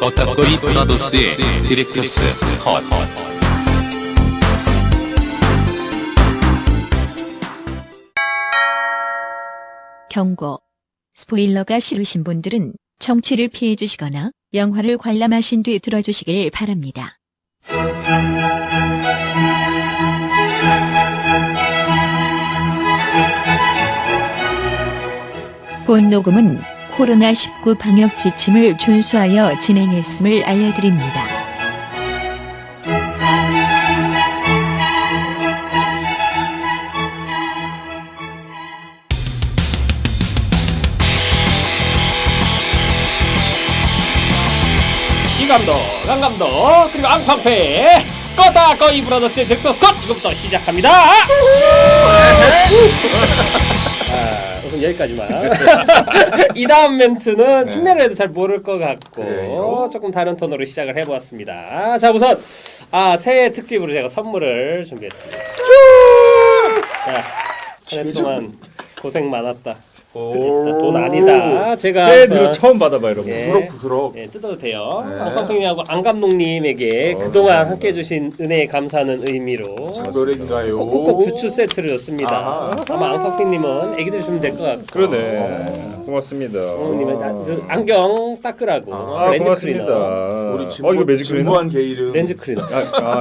거탑거리 브라더스의 디렉터스 컷. 경고. 스포일러가 싫으신 분들은 청취를 피해 주시거나 영화를 관람하신 뒤 들어주시길 바랍니다. 본 녹음은 코로나19 방역 지침을 준수하여 진행했음을 알려드립니다. 이감독, 안감독, 그리고 앙팡패 꺼다꺼이 브라더스의 덱터 스컷 지금부터 시작합니다. 우선 여기까지만. 이 다음 멘트는 흉내를 해도 잘 모를 것 같고 조금 다른 톤으로 시작을 해보았습니다. 자, 우선 새해 특집으로 제가 선물을 준비했습니다. 자, 한 해 동안 고생 많았다. 돈 아니다. 제가 새해 들어 처음 받아봐 여러분. 부스럭부스럭. 예, 뜯어도 돼요. 앙팡팡님하고 안 감독님에게 그동안 함께해 주신 은혜에 감사하는 의미로 차별인가요? 꼭꼭 굿즈 세트를 줬습니다. 아마 앙팡팡님은 애기들 주면 될 것 같고. 그러네. 고맙습니다. 님은 그 안경 닦으라고 렌즈 클리너. 우리 이거 매직 클리너? 진부한 게이름 렌즈 클리너.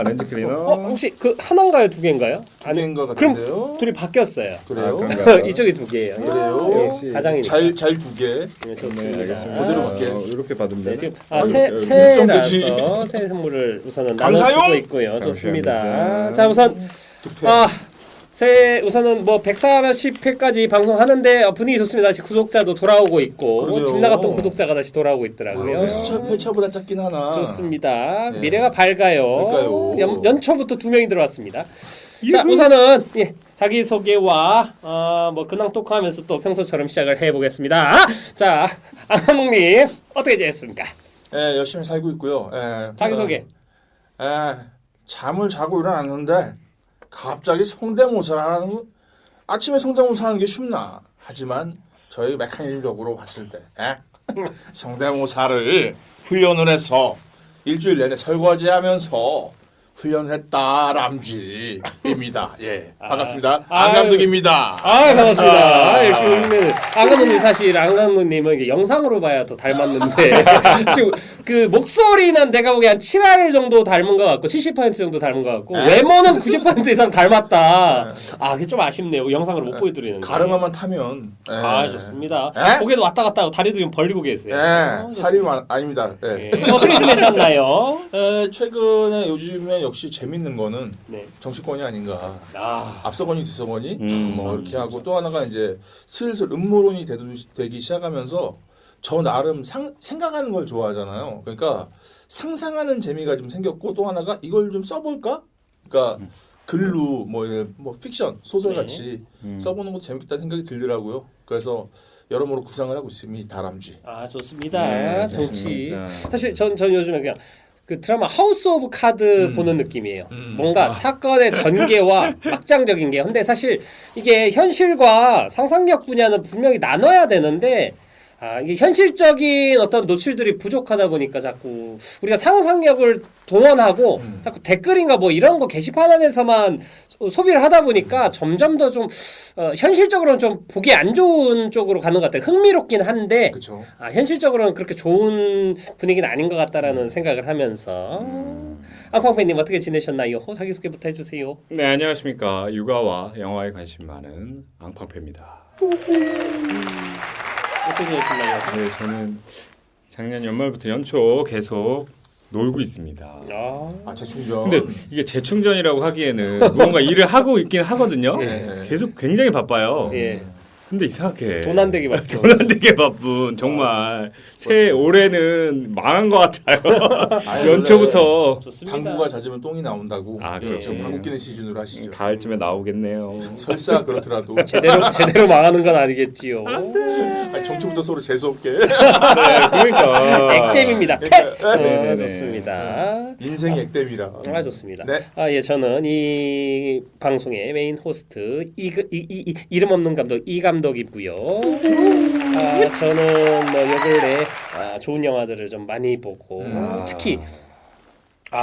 렌즈 클리너. 혹시 그 하나인가요, 두 개인가요? 두 개인 것 같은데요? 그럼 둘이 바뀌었어요. 그래요? 이쪽이 두 개예요. 그래요? 역시 가장이니까. 잘 두 개. 네, 좋습니다. 알겠습니다. 그대로 갈게. 이렇게 받으면 네, 되나? 지금 일정되지. 새해라서 새해 선물을 우선은 감사요. 나눠주고 있고요. 좋습니다. 감사합니다. 자, 우선 득템. 새해 우선은 뭐 140회까지 방송하는데 분위기 좋습니다. 다시 구독자도 돌아오고 있고 그러게요. 집 나갔던 구독자가 다시 돌아오고 있더라고요. 회차보다 작긴 하나. 좋습니다. 네. 미래가 밝아요. 그러니까요. 연초부터 2명이 들어왔습니다. 자, 우선은 자기 소개와 뭐 근황 토크하면서 또 평소처럼 시작을 해보겠습니다. 자, 안감독님 어떻게 지냈습니까? 예, 열심히 살고 있고요. 예, 자기 소개. 잠을 자고 일어났는데 갑자기 성대모사를 하는 거. 아침에 성대모사 하는 게 쉽나? 하지만 저희 메커니즘적으로 봤을 때 성대모사를 훈련을 해서 일주일 내내 설거지하면서 훈련을 했다람쥐입니다. 예, 반갑습니다. 안 감독입니다. 반갑습니다. 열심히 웃는 안 감독님. 사실 안 감독님은 영상으로 봐야 더 닮았는데 지금 그 목소리는 내가 보기엔 한 7할 정도 닮은 것 같고 70% 정도 닮은 것 같고 외모는 90% 이상 닮았다. 그게 좀 아쉽네요. 영상으로 못 보여드리는데. 가르마만 타면. 좋습니다. 에? 고개도 왔다 갔다 하고 다리도 좀 벌리고 계세요. 살이 아닙니다. 예. 어떻게 지내셨나요? 최근에 요즘에 역시 재밌는 거는 네. 정치권이 아닌가. 앞서거니 뒤서거니 뭐 이렇게 하고 또 하나가 이제 슬슬 음모론이 되기 시작하면서 저 나름 생각하는 걸 좋아하잖아요. 그러니까 상상하는 재미가 좀 생겼고 또 하나가 이걸 좀 써볼까? 그러니까 글로 뭐 픽션 소설 같이 써보는 것도 재밌겠다는 생각이 들더라고요. 그래서 여러모로 구상을 하고 있습니다. 다람쥐. 좋습니다. 정치. 좋습니다. 사실 전 요즘에 그냥 그 드라마 하우스 오브 카드 보는 느낌이에요. 뭔가 사건의 전개와 확장적인 게. 근데 사실 이게 현실과 상상력 분야는 분명히 나눠야 되는데 이게 현실적인 어떤 노출들이 부족하다 보니까 자꾸 우리가 상상력을 동원하고 자꾸 댓글인가 뭐 이런 거 게시판 안에서만 소비를 하다 보니까 점점 더 좀 현실적으로는 좀 보기 안 좋은 쪽으로 가는 것 같아요. 흥미롭긴 한데 그렇죠. 현실적으로는 그렇게 좋은 분위기는 아닌 것 같다라는 생각을 하면서 앙팡팬님 어떻게 지내셨나요? 자기소개부터 해주세요. 네, 안녕하십니까. 육아와 영화에 관심 많은 앙팡패입니다. 어떻게 지내셨나요? 네, 저는 작년 연말부터 연초 계속 놀고 있습니다. 재충전. 근데 이게 재충전이라고 하기에는 무언가 일을 하고 있긴 하거든요. 계속 굉장히 바빠요. 예. 근데 이상하게 돈 안 되게 바쁘죠. 돈 안 되게 바쁜 정말 새해 올해는 망한 것 같아요. 연초부터 좋습니다. 방구가 잦으면 똥이 나온다고. 그래요? 지금 방구 끼는 시즌으로 하시죠. 가을쯤에 나오겠네요. 설사 그렇더라도 제대로 망하는 건 아니겠지요. 정초부터 서로 재수 없게. 네, 그러니까 액땜입니다. 네네네. 좋습니다. 인생 액땜이라. 좋습니다. 네. 저는 이 방송의 메인 호스트 이름 없는 감독 이 감독 감독이고요. 저는 뭐 요 근래 좋은 영화들을 좀 많이 보고 특히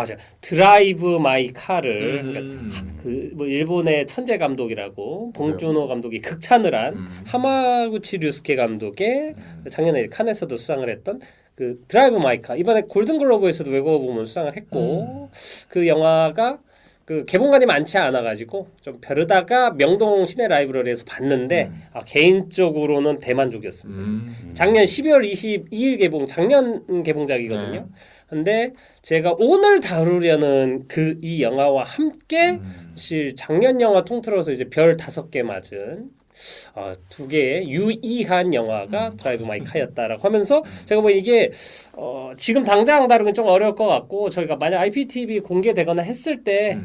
제가 드라이브 마이 카를 그러니까 그뭐 일본의 천재 감독이라고 봉준호 감독이 극찬을 한 하마구치 류스케 감독의 작년에 칸에서도 수상을 했던 그 드라이브 마이 카 이번에 골든글로브에서도 외국어 부문 수상을 했고 그 영화가 그 개봉관이 많지 않아 가지고 좀 벼르다가 명동 시내 라이브러리에서 봤는데 개인적으로는 대만족이었습니다. 작년 12월 22일 개봉 작년 개봉작이거든요. 근데 제가 오늘 다루려는 이 영화와 함께 사실 작년 영화 통틀어서 이제 별 5개 맞은 두 개의 유의한 영화가 드라이브 마이 카였다라고 하면서 제가 뭐 이게 지금 당장 다루긴 좀 어려울 것 같고 저희가 만약 IPTV 공개되거나 했을 때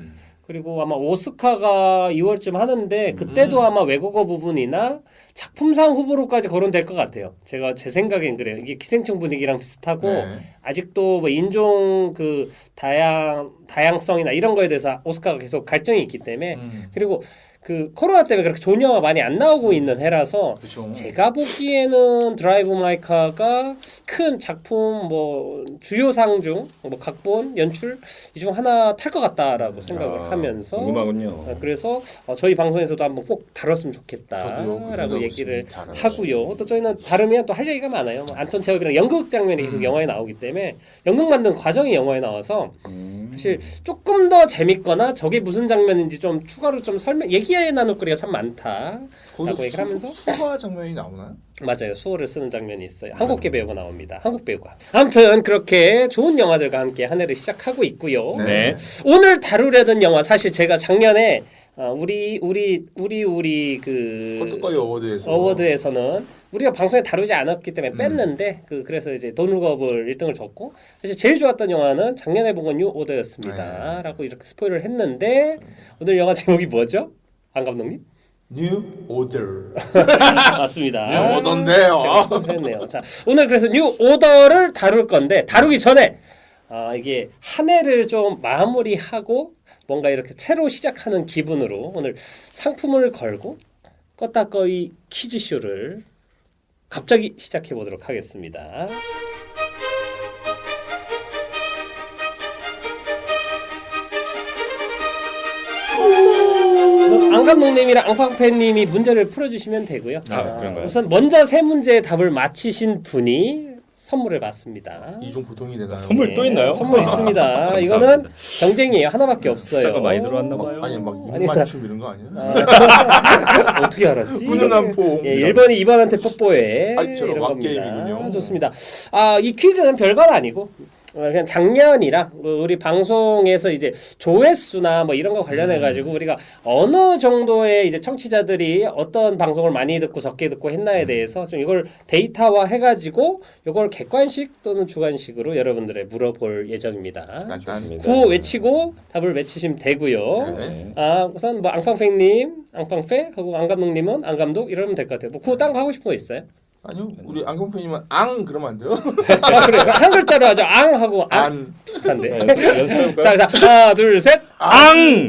그리고 아마 오스카가 2월쯤 하는데 그때도 아마 외국어 부분이나 작품상 후보로까지 거론될 것 같아요. 제 생각엔 그래요. 이게 기생충 분위기랑 비슷하고 아직도 뭐 인종 그 다양성이나 이런 거에 대해서 오스카가 계속 갈증이 있기 때문에 그리고 그 코로나 때문에 그렇게 좋은 영화 많이 안 나오고 있는 해라서 그쵸. 제가 보기에는 드라이브 마이 카가 큰 작품 뭐 주요상 중 뭐 각본, 연출 이 중 하나 탈 것 같다라고 생각을 하면서 궁금하군요. 그래서 저희 방송에서도 한번 꼭 다뤘으면 저도요, 그 좋겠다라고 생각 얘기를 없습니다. 하고요. 또 저희는 다르면 또 할 얘기가 많아요. 뭐 안톤 체홉이랑 연극 장면이 계속 영화에 나오기 때문에 연극 만든 과정이 영화에 나와서 사실 조금 더 재밌거나 저게 무슨 장면인지 좀 추가로 좀 얘기해 나눌 거리가 참 많다라고 얘기를 하면서 수화 장면이 나오나요? 맞아요. 수호를 쓰는 장면이 있어요. 한국계 배우가 나옵니다. 한국 배우가. 아무튼 그렇게 좋은 영화들과 함께 한 해를 시작하고 있고요. 네. 오늘 다루려던 영화 사실 제가 작년에 우리 그 헐떡거리 어워드에서는 우리가 방송에 다루지 않았기 때문에 뺐는데 그래서 이제 돈룩업을 1등을 줬고 사실 제일 좋았던 영화는 작년에 본 건 뉴 오더였습니다라고 이렇게 스포일을 했는데 오늘 영화 제목이 뭐죠? 안 감독님? 뉴 오더. 맞습니다. 뉴 오더인데요. 제가 했네요. 자, 오늘 그래서 뉴 오더를 다룰 건데 다루기 전에 이게 한 해를 좀 마무리하고 뭔가 이렇게 새로 시작하는 기분으로 오늘 상품을 걸고 껐다꺼이 퀴즈쇼를 갑자기 시작해 보도록 하겠습니다. 우선 안 감독님이랑 앙팡팬님이 문제를 풀어주시면 되고요. 그런가요? 우선 먼저 세 문제의 답을 맞히신 분이 선물을 받습니다. 이중 보통이 되나요? 선물 또 있나요? 선물 있습니다. 이거는 경쟁이에요. 하나밖에 없어요. 숫자가 많이 들어왔나 봐요. 아니 막 아니, 6만춤 이런 거 아니에요? 어떻게 알았지? 훈훈한 포옹. 1번이 2번한테 뽀뽀해. 저런 이런 겁니다. 왁게임이군요. 좋습니다. 이 퀴즈는 별건 아니고 그냥 작년이랑 우리 방송에서 이제 조회수나 뭐 이런 거 관련해 가지고 우리가 어느 정도의 이제 청취자들이 어떤 방송을 많이 듣고 적게 듣고 했나에 대해서 좀 이걸 데이터화 해가지고 이걸 객관식 또는 주관식으로 여러분들의 물어볼 예정입니다. 딴딴. 구호 외치고 답을 외치시면 되고요. 네. 우선 뭐 앙팡팽님, 앙팡페 하고 안 감독님은 안 감독 이러면 될 것 같아요. 뭐 구호 딴 거 하고 싶은 거 있어요? 아니요, 우리 안경팬님은 앙 그러면 안 돼요? 그래 한 글자로 하죠. 앙 하고 안. 비슷한데. 연습해볼까요? 자, 하나, 둘, 셋. 앙!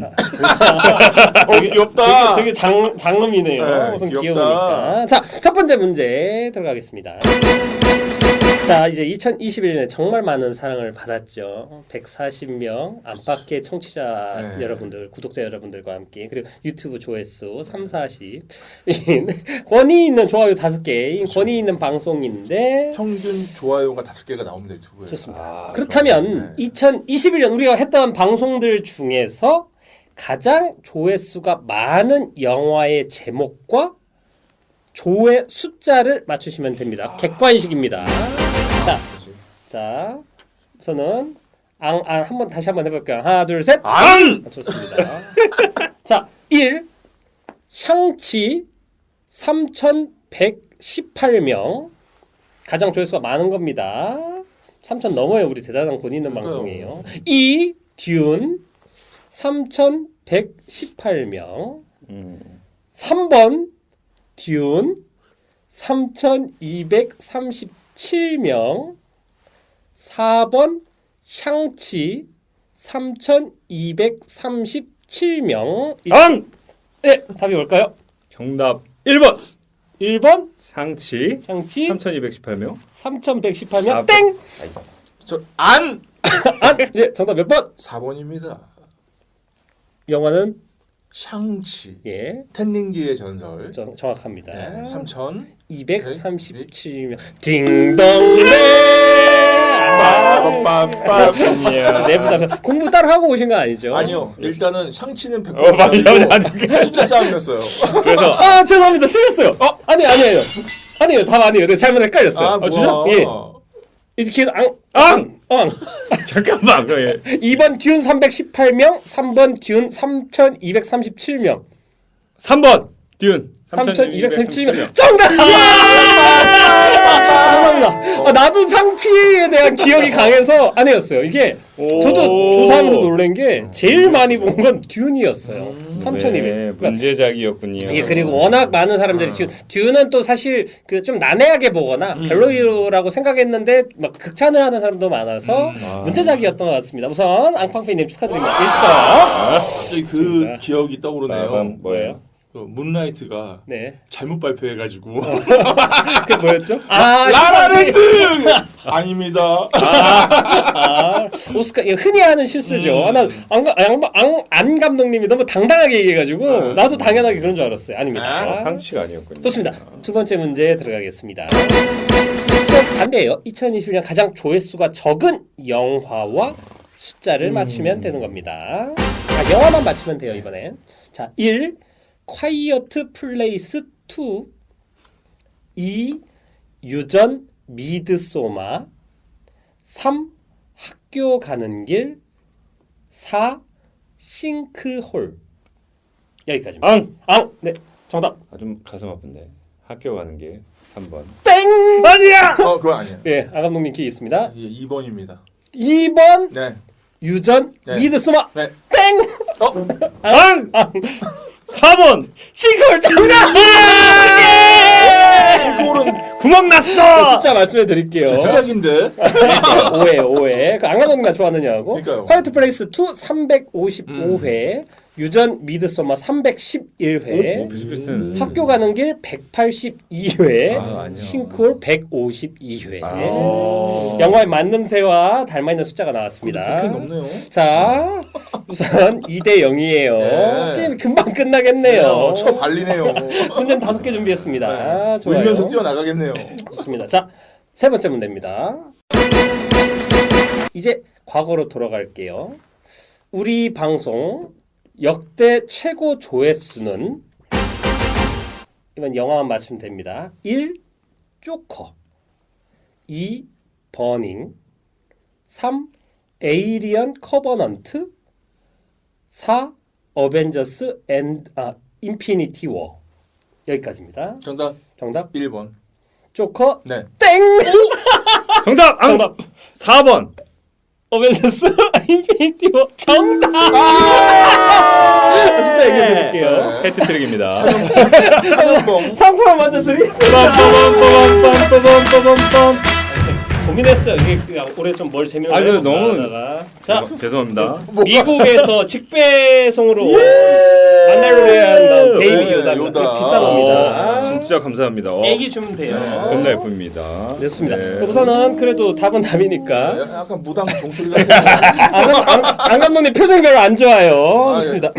귀엽다. 되게 장음이네요. 네, 우선 귀엽다. 귀여우니까. 자, 첫 번째 문제 들어가겠습니다. 자, 이제 2021년에 정말 많은 사랑을 받았죠. 140명 안팎의 청취자 네. 여러분들, 구독자 여러분들과 함께 그리고 유튜브 조회수 340. 권위 있는 좋아요 5개, 권위 있는 방송인데 평균 좋아요가 5개가 나옵니다, 유튜브에. 좋습니다. 그렇다면 2021년 우리가 했던 방송들 중에서 가장 조회수가 많은 영화의 제목과 조회 숫자를 맞추시면 됩니다. 객관식입니다. 자, 우선은 한번 다시 한번 해볼게요. 하나, 둘, 셋. 앙! 좋습니다. 자, 1. 샹치 3,118명. 가장 조회수가 많은 겁니다. 3,000 넘어요. 우리 대단한 권 있는 방송이에요. 2. 듄 3,118명. 3번 듄 3,237명. 4번 샹치 3,237명. 앙! 네, 답이 뭘까요? 정답 1번. 1번 상치 향치 3,218명. 3,118명 아, 땡! 안 예, 정답 몇 번? 4번입니다. 영화는 샹치 예, 텐닝지의 전설. 정확합니다. 네, 3,000 237명. 딩동대. 내부 잡 공부 따로 하고 오신 거 아니죠? 아니요. 일단은 샹치는 100% 맞아. 숫자 싸움이었어요. 그래서 아 죄송합니다 틀렸어요. 아니에요. 아니에요 답 아니에요. 내가 잘못 헷갈렸어요. 진짜? 예. 이렇게 앙! 앙. 잠깐만. 예. 2번 균 318명, 3번 균 3,237명, 3번 듀운 3,237명. 정답! 감사합니다. 나도 상치에 대한 기억이 강해서 아니었어요. 이게 저도 조사하면서 놀란 게 제일 많이 본 건 듀운이었어요. 3,200. 네, 문제작이었군요. 예, 그리고 워낙 많은 사람들이 듀는 또 사실 그 좀 난해하게 보거나 별로라고 생각했는데 막 극찬을 하는 사람도 많아서 문제작이었던 것 같습니다. 우선 앙팡피님 축하드립니다. 1점. 갑자기 그 기억이 떠오르네요. 뭐예요? 그 문라이트가 네. 잘못 발표해가지고 그게 뭐였죠? 라라랜드 아닙니다. 오스카 이거 흔히 하는 실수죠. 안 감독님이 너무 당당하게 얘기해가지고 나도 당연하게 그런 줄 알았어요. 아닙니다. 상치가 아니었군요. 좋습니다. 두 번째 문제 들어가겠습니다. 반대예요. 2021년 가장 조회수가 적은 영화와 숫자를 맞추면 되는 겁니다. 자, 영화만 맞추면 돼요 이번엔. 자, 1. 콰이어트 플레이스 2. 2. 유전 미드소마. 3. 학교 가는 길. 4. 싱크홀. 여기까지입니다. 앙. 네, 정답. 좀 가슴 아픈데. 학교 가는 게 3번. 땡! 아니야. 그거 아니에요. 네, 아 감독님 기회 있습니다. 예, 2번입니다. 2번 네. 유전 네. 미드소마. 네. 땡! 앙! 4번! 싱크홀 정답! 싱크홀은 구멍 났어! 숫자 말씀해 드릴게요. 주작인데. 5회. 그 안가동이가 좋아하는 영화고. 그러니까요. 콰이어트 플레이스 2 355회. 유전 미드소마 311회. 비슷비슷한. 학교 가는 길 182회. 아니요. 싱크홀 152회. 영화의 만듦새와 닮아 있는 숫자가 나왔습니다. 100회 넘네요. 자, 우선 2대 0이에요. 네. 게임이 금방 끝나겠네요. 쳐 발리네요. 문제는 5개 준비했습니다. 좋아요. 울면서 뛰어나가겠네요. 좋습니다. 자, 세 번째 문제입니다. 이제 과거로 돌아갈게요. 우리 방송 역대 최고 조회수는 이번 영화만 맞추면 됩니다. 1. 조커 2. 버닝 3. 에이리언 커버넌트 4. 어벤져스 인피니티 워. 여기까지입니다. 정답 1번. 조커 네. 땡! 정답! 정답 4번! 어벤져스 인피니티 워 정답! 진짜 얘기해 드릴게요. 해트트릭입니다. 상품 먼저 드리겠습니다. 빰빰빰빰빰빰빰빰빰. 고민했어요. 이게 올해 좀 뭘 재미로 아이고, 해볼까 너무- 하다가. 자, 죄송합니다. 미국에서 직배송으로 만달로리안 베이비 요다 비싼 겁니다. 진짜 감사합니다. 애기 주면 돼요. 겁나 예쁩니다. 좋습니다. 네. 우선은 그래도 답은 답이니까. 약간 무당 종소리 같은. 안 감독님 표정이 별로 안 좋아요. 좋습니다.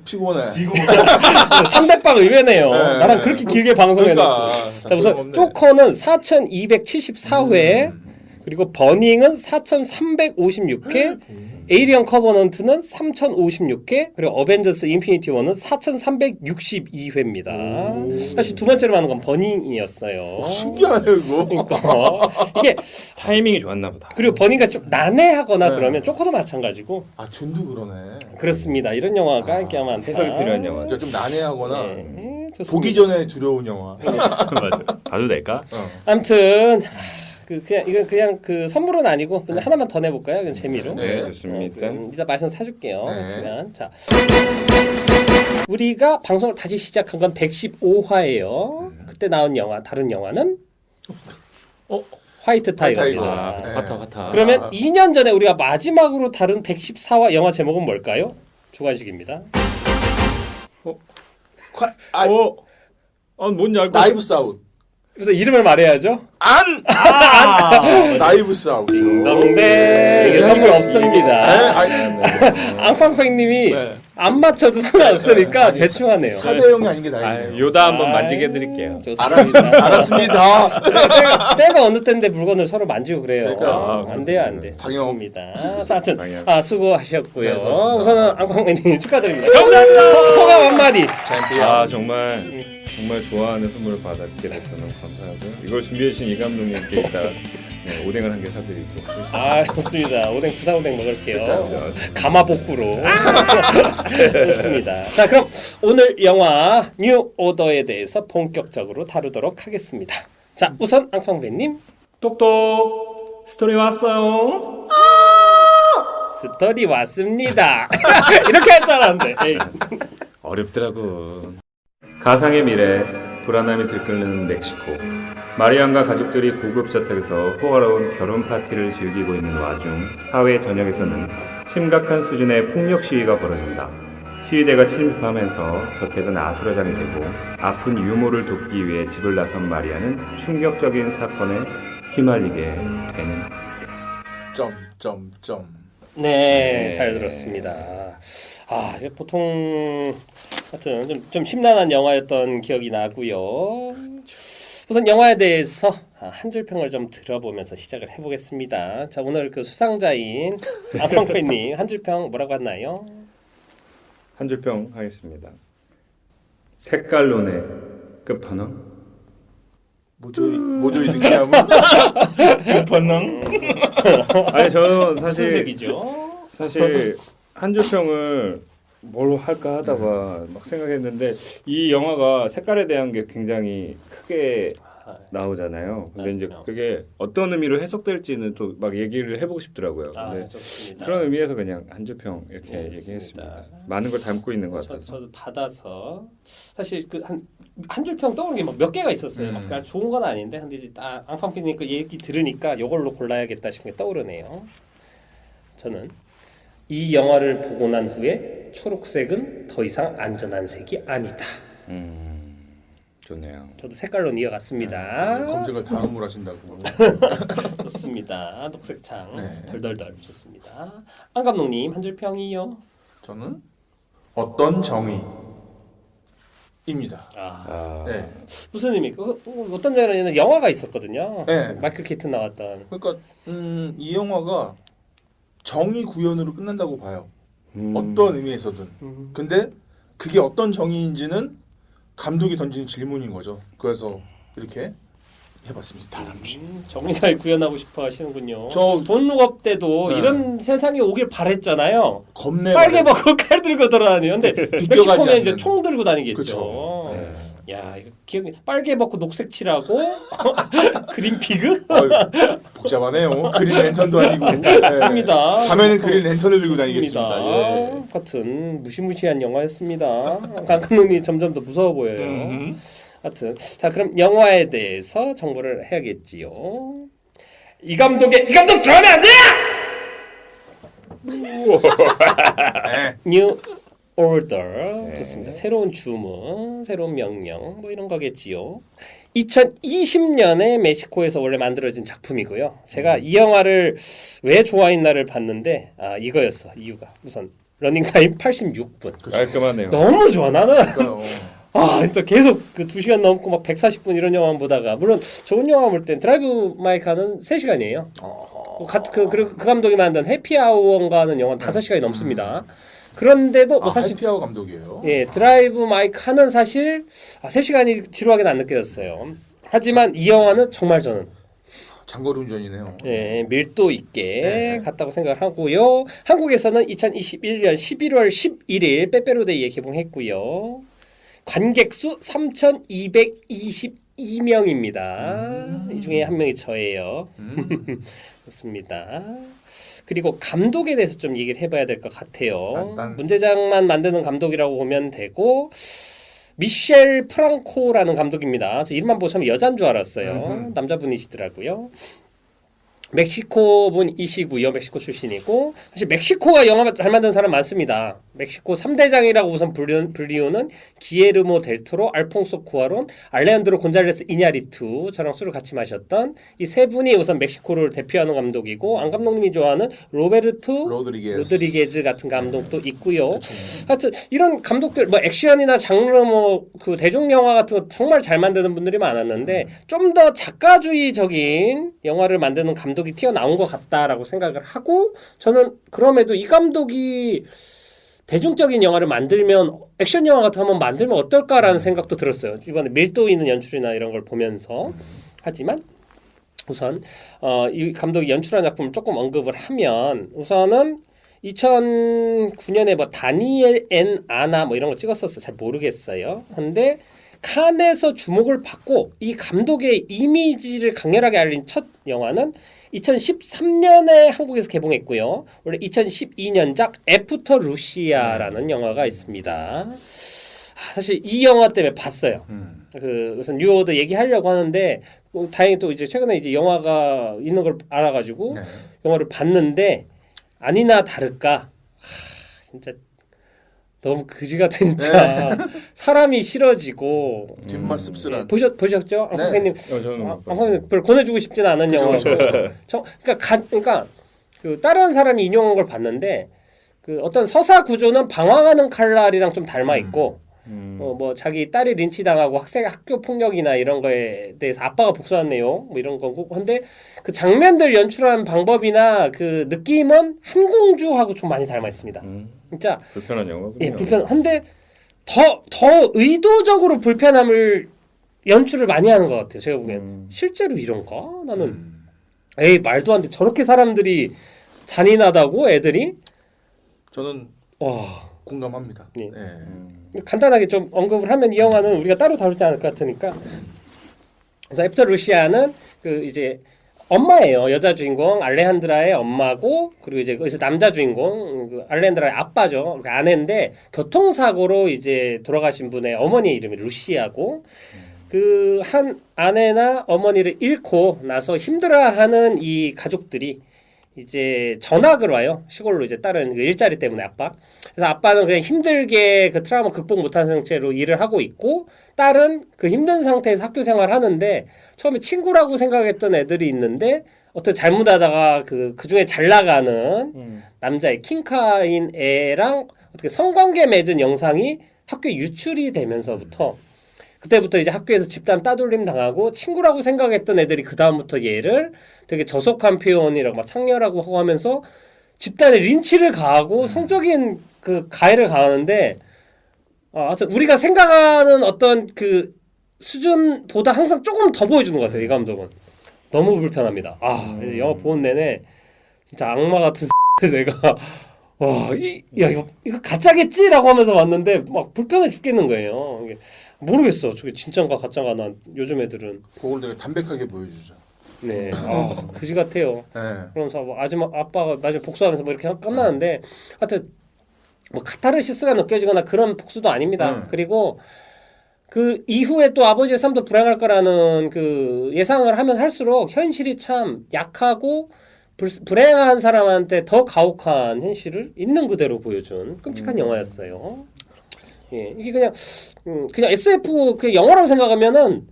피곤해. 3대빵 의외네요. 네. 나랑 그렇게 길게 방송해놓고. 그러니까. 자, 우선 조커는 4,274회, 그리고 버닝은 4,356회, 에이리언 커버넌트는 3,056회, 그리고 어벤져스 인피니티 워는 4,362회입니다. 사실 두 번째로 많은 건 버닝이었어요. 신기하네요 이거. 그러니까 이게 타이밍이 좋았나 보다. 그리고 버닝가 좀 난해하거나 네. 그러면 조커도 마찬가지고 준도 그러네. 그렇습니다. 이런 영화가 인기가 많다. 해석이 필요한 영화. 그러니까 좀 난해하거나 네, 좋습니다. 보기 전에 두려운 영화. 맞아. 봐도 될까? 아무튼 이건 그냥 그 선물은 아니고 그냥 하나만 더 내볼까요? 그냥 재미로. 네, 좋습니다. 이따 맛은 사줄게요. 네. 그러면 자, 우리가 방송을 다시 시작한 건 115화예요. 그때 나온 영화 다른 영화는 화이트 타이거입니다. 네. 화타. 그러면 2년 전에 우리가 마지막으로 다룬 114화 영화 제목은 뭘까요? 주관식입니다. 뭔지 알고. 나이브스 아웃. 그래서 이름을 말해야죠. 나이브스 아웃. 네, 이게 선물 없습니다. 앙팡팡님이 네. 안 맞춰도 상관없으니까 대충 하네요. 4대 0이 아닌 게 다행이네요. 요다 한번 만지게 해드릴게요. 좋습니다. 알았습니다. 때가 어느 때인데 물건을 서로 만지고 그래요. 그러니까. 안 돼요, 안 돼. 방역. 좋습니다. 자, 하여튼 방역. 수고하셨고요. 네, 수고하셨습니다. 우선은 앙팡팡님 축하드립니다. 감사합니다. 소감 한마디. 챔피언. 정말 좋아하는 선물을 받았게 돼서 너무 감사하고요. 이걸 준비해 주신 이 감독님께 이따 오뎅을 한 개 사드리도록 하겠습니다. 좋습니다. 오뎅 부사오뎅 먹을게요. 좋습니다. 가마복구로. 좋습니다. 자, 그럼 오늘 영화 뉴 오더에 대해서 본격적으로 다루도록 하겠습니다. 자, 우선 앙팡팬님 똑똑 스토리 왔어요. 스토리 왔습니다. 이렇게 할 줄 알았는데. 에이. 어렵더라고. 가상의 미래, 불안함이 들끓는 멕시코. 마리안과 가족들이 고급 저택에서 호화로운 결혼 파티를 즐기고 있는 와중 사회 전역에서는 심각한 수준의 폭력 시위가 벌어진다. 시위대가 침입하면서 저택은 아수라장이 되고 아픈 유모를 돕기 위해 집을 나선 마리아는 충격적인 사건에 휘말리게 되는. 점점점. 네, 잘 들었습니다. 이게 보통 하여튼 좀 심란한 영화였던 기억이 나고요. 우선 영화에 대해서 한 줄 평을 좀 들어보면서 시작을 해보겠습니다. 자, 오늘 그 수상자인 앙팡팬님 한 줄 평 뭐라고 하나요? 한 줄 평 하겠습니다. 색깔론의 끝판왕. 뭐죠 이 느끼함은? 끝판왕? 아니 저는 무슨 색이죠? 사실 한 줄 평을 뭘 할까 하다가 막 생각했는데 이 영화가 색깔에 대한 게 굉장히 크게 나오잖아요. 근데 이제 맞아요. 그게 어떤 의미로 해석될지는 또 막 얘기를 해보고 싶더라고요. 근데 좋습니다. 그런 의미에서 그냥 한 줄 평 이렇게 좋습니다. 얘기했습니다. 많은 걸 담고 있는 것 같아서. 저도 받아서 사실 그 한 줄 평 떠오르는 게 막 몇 개가 있었어요. 막 그러니까 좋은 건 아닌데 근데 이제 딱 앙팡피님 그 얘기 들으니까 이걸로 골라야겠다 싶은 게 떠오르네요. 저는 이 영화를 보고 난 후에 초록색은 더 이상 안전한 색이 아니다. 좋네요. 저도 색깔론 이어갔습니다. 검색을 다음으로 하신다고. 좋습니다. 녹색창 네. 덜덜덜 좋습니다. 안 감독님 한 줄 평이요. 저는 어떤 정의입니다. 네. 무슨 의미일까? 어떤 장면에는 영화가 있었거든요. 네. 마이클 키튼 나왔던. 그러니까 이 영화가 정의 구현으로 끝난다고 봐요. 어떤 의미에서든. 근데 그게 어떤 정의인지는 감독이 던지는 질문인 거죠. 그래서 이렇게 해봤습니다. 다람쥐. 정의사를 구현하고 싶어 하시는군요. 저- 돈룩업 때도 네. 이런 세상이 오길 바랬잖아요. 겁내. 빨개 벗고 칼 들고 돌아다니요. 근데 멕시코면 이제 않는. 총 들고 다니겠죠. 그쵸. 네. 야, 이거 기억이 빨개 벗고 녹색 칠하고 그린 피그? 복잡하네요. 그린 랜턴도 아니고. 맞습니다. 밤에는 그린 랜턴을 들고 다니겠습니다. 예. 같은 무시무시한 영화였습니다. 감독님이 점점 더 무서워 보여요. 하여튼 자 그럼 영화에 대해서 정보를 해야겠지요. 이 감독 좋아하면 안 돼! 뉴 오더 좋습니다. 새로운 주문, 새로운 명령 뭐 이런 거겠지요. 2020년에 멕시코에서 원래 만들어진 작품이고요. 제가 이 영화를 왜 좋아했나를 봤는데 이거였어. 이유가 우선 러닝타임 86분. 깔끔하네요. 너무 좋아 나는. 그러니까요. 진짜 계속 그 2시간 넘고 막 140분 이런 영화만 보다가 물론 좋은 영화 볼 땐 드라이브 마이 카는 3시간이에요. 그 감독이 만든 해피아워인가는 영화는 5시간이 넘습니다. 그런데도 뭐 사실 해피아워 감독이에요. 예, 드라이브 마이 카는 사실 3시간이 지루하게는 안 느껴졌어요. 하지만 이 영화는 정말 저는 장거리 운전이네요. 예, 밀도 있게 네. 갔다고 생각을 하고요. 한국에서는 2021년 11월 11일 빼빼로데이에 개봉했고요. 관객 수 3,222명입니다. 이 중에 한 명이 저예요. 좋습니다. 그리고 감독에 대해서 좀 얘기를 해봐야 될 것 같아요. 문제작만 만드는 감독이라고 보면 되고 미셸 프랑코라는 감독입니다. 저 이름만 보고 처음에 여자인 줄 알았어요. 남자분이시더라고요. 멕시코 분이시고요. 멕시코 출신이고 사실 멕시코가 영화 잘 만든 사람 많습니다. 멕시코 3대장이라고 우선 불리우는 기에르모 델토로, 알퐁소 쿠아론, 알레한드로 곤잘레스 이냐리투 저랑 술을 같이 마셨던 이 세 분이 우선 멕시코를 대표하는 감독이고 안 감독님이 좋아하는 로베르토 로드리게즈 같은 감독도 있고요. 하여튼 이런 감독들 뭐 액션이나 장르 뭐 그 대중 영화 같은 거 정말 잘 만드는 분들이 많았는데 좀 더 작가주의적인 영화를 만드는 감독이 튀어나온 것 같다라고 생각을 하고 저는 그럼에도 이 감독이 대중적인 영화를 만들면 액션 영화 같은 거 한번 만들면 어떨까라는 생각도 들었어요. 이번에 밀도 있는 연출이나 이런 걸 보면서 하지만 우선 이 감독이 연출한 작품을 조금 언급을 하면 우선은 2009년에 뭐 다니엘 앤 아나 뭐 이런 거 찍었었어. 잘 모르겠어요. 근데 칸에서 주목을 받고 이 감독의 이미지를 강렬하게 알린 첫 영화는 2013년에 한국에서 개봉했고요. 원래 2012년작 애프터 루시아라는 영화가 있습니다. 사실 이 영화 때문에 봤어요. 그 우선 뉴어드 얘기하려고 하는데 다행히 또 이제 최근에 이제 영화가 있는 걸 알아가지고 영화를 봤는데 아니나 다를까 진짜 너무 그지 같은 진짜 사람이 싫어지고 뒷맛 씁쓸한. 보셨죠? 선생님, 선생님 별로 권해주고 싶지는 않은 영화죠. 그러니까 그 다른 사람이 인용한 걸 봤는데 그 어떤 서사 구조는 방황하는 칼날이랑 좀 닮아 있고. 뭐 자기 딸이 린치당하고 학교 폭력이나 이런 거에 대해서 아빠가 복수한 내용 뭐 이런 거고 근데 그 장면들 연출하는 방법이나 그 느낌은 한공주하고 좀 많이 닮아 있습니다. 진짜 불편한 영화군요. 예, 불편한데 더 의도적으로 불편함을 연출을 많이 하는 것 같아요. 제가 보기엔 실제로 이런가? 나는 에이 말도 안 돼. 저렇게 사람들이 잔인하다고 애들이? 저는 와 공감합니다. 예. 간단하게 좀 언급을 하면 이 영화는 우리가 따로 다루지 않을 것 같으니까 그래서 애프터 루시아는 그 이제 엄마예요. 여자 주인공 알레한드라의 엄마고 그리고 이제 거기서 남자 주인공 그 알레한드라의 아빠죠. 그 아내인데 교통사고로 이제 돌아가신 분의 어머니의 이름이 루시아고 그 한 아내나 어머니를 잃고 나서 힘들어하는 이 가족들이 이제 전학을 와요. 시골로 이제 다른 그 일자리 때문에 아빠. 그래서 아빠는 그냥 힘들게 그 트라우마 극복 못한 상태로 일을 하고 있고 딸은 그 힘든 상태에서 학교 생활을 하는데 처음에 친구라고 생각했던 애들이 있는데 어떻게 잘못하다가 그 중에 잘 나가는 남자의 킹카인 애랑 어떻게 성관계 맺은 영상이 학교에 유출이 되면서부터 그때부터 이제 학교에서 집단 따돌림 당하고 친구라고 생각했던 애들이 그 다음부터 얘를 되게 저속한 표현이라고 막 창렬하고 하고 하면서 집단에 린치를 가하고 성적인 그 가해를 가하는데 하여튼 우리가 생각하는 어떤 그 수준보다 항상 조금 더 보여주는 것 같아요. 이 감독은 너무 불편합니다. 영화 보는 내내 진짜 악마 같은 내가 이거 가짜겠지라고 하면서 왔는데 막 불편해 죽겠는 거예요. 이게 모르겠어. 저게 진짜인가 가짜인가 난 요즘 애들은 그걸 되게 담백하게 보여주죠. 네, 그지 같아요. 네. 그러면서 뭐 아빠가 마지막 복수하면서 뭐 이렇게 끝나는데 하여튼 뭐 카타르시스가 느껴지거나 그런 복수도 아닙니다. 그리고 그 이후에 또 아버지의 삶도 불행할 거라는 그 예상을 하면 할수록 현실이 참 약하고 불행한 사람한테 더 가혹한 현실을 있는 그대로 보여준 끔찍한 영화였어요. 예, 이게 그냥 SF 그 영화라고 생각하면은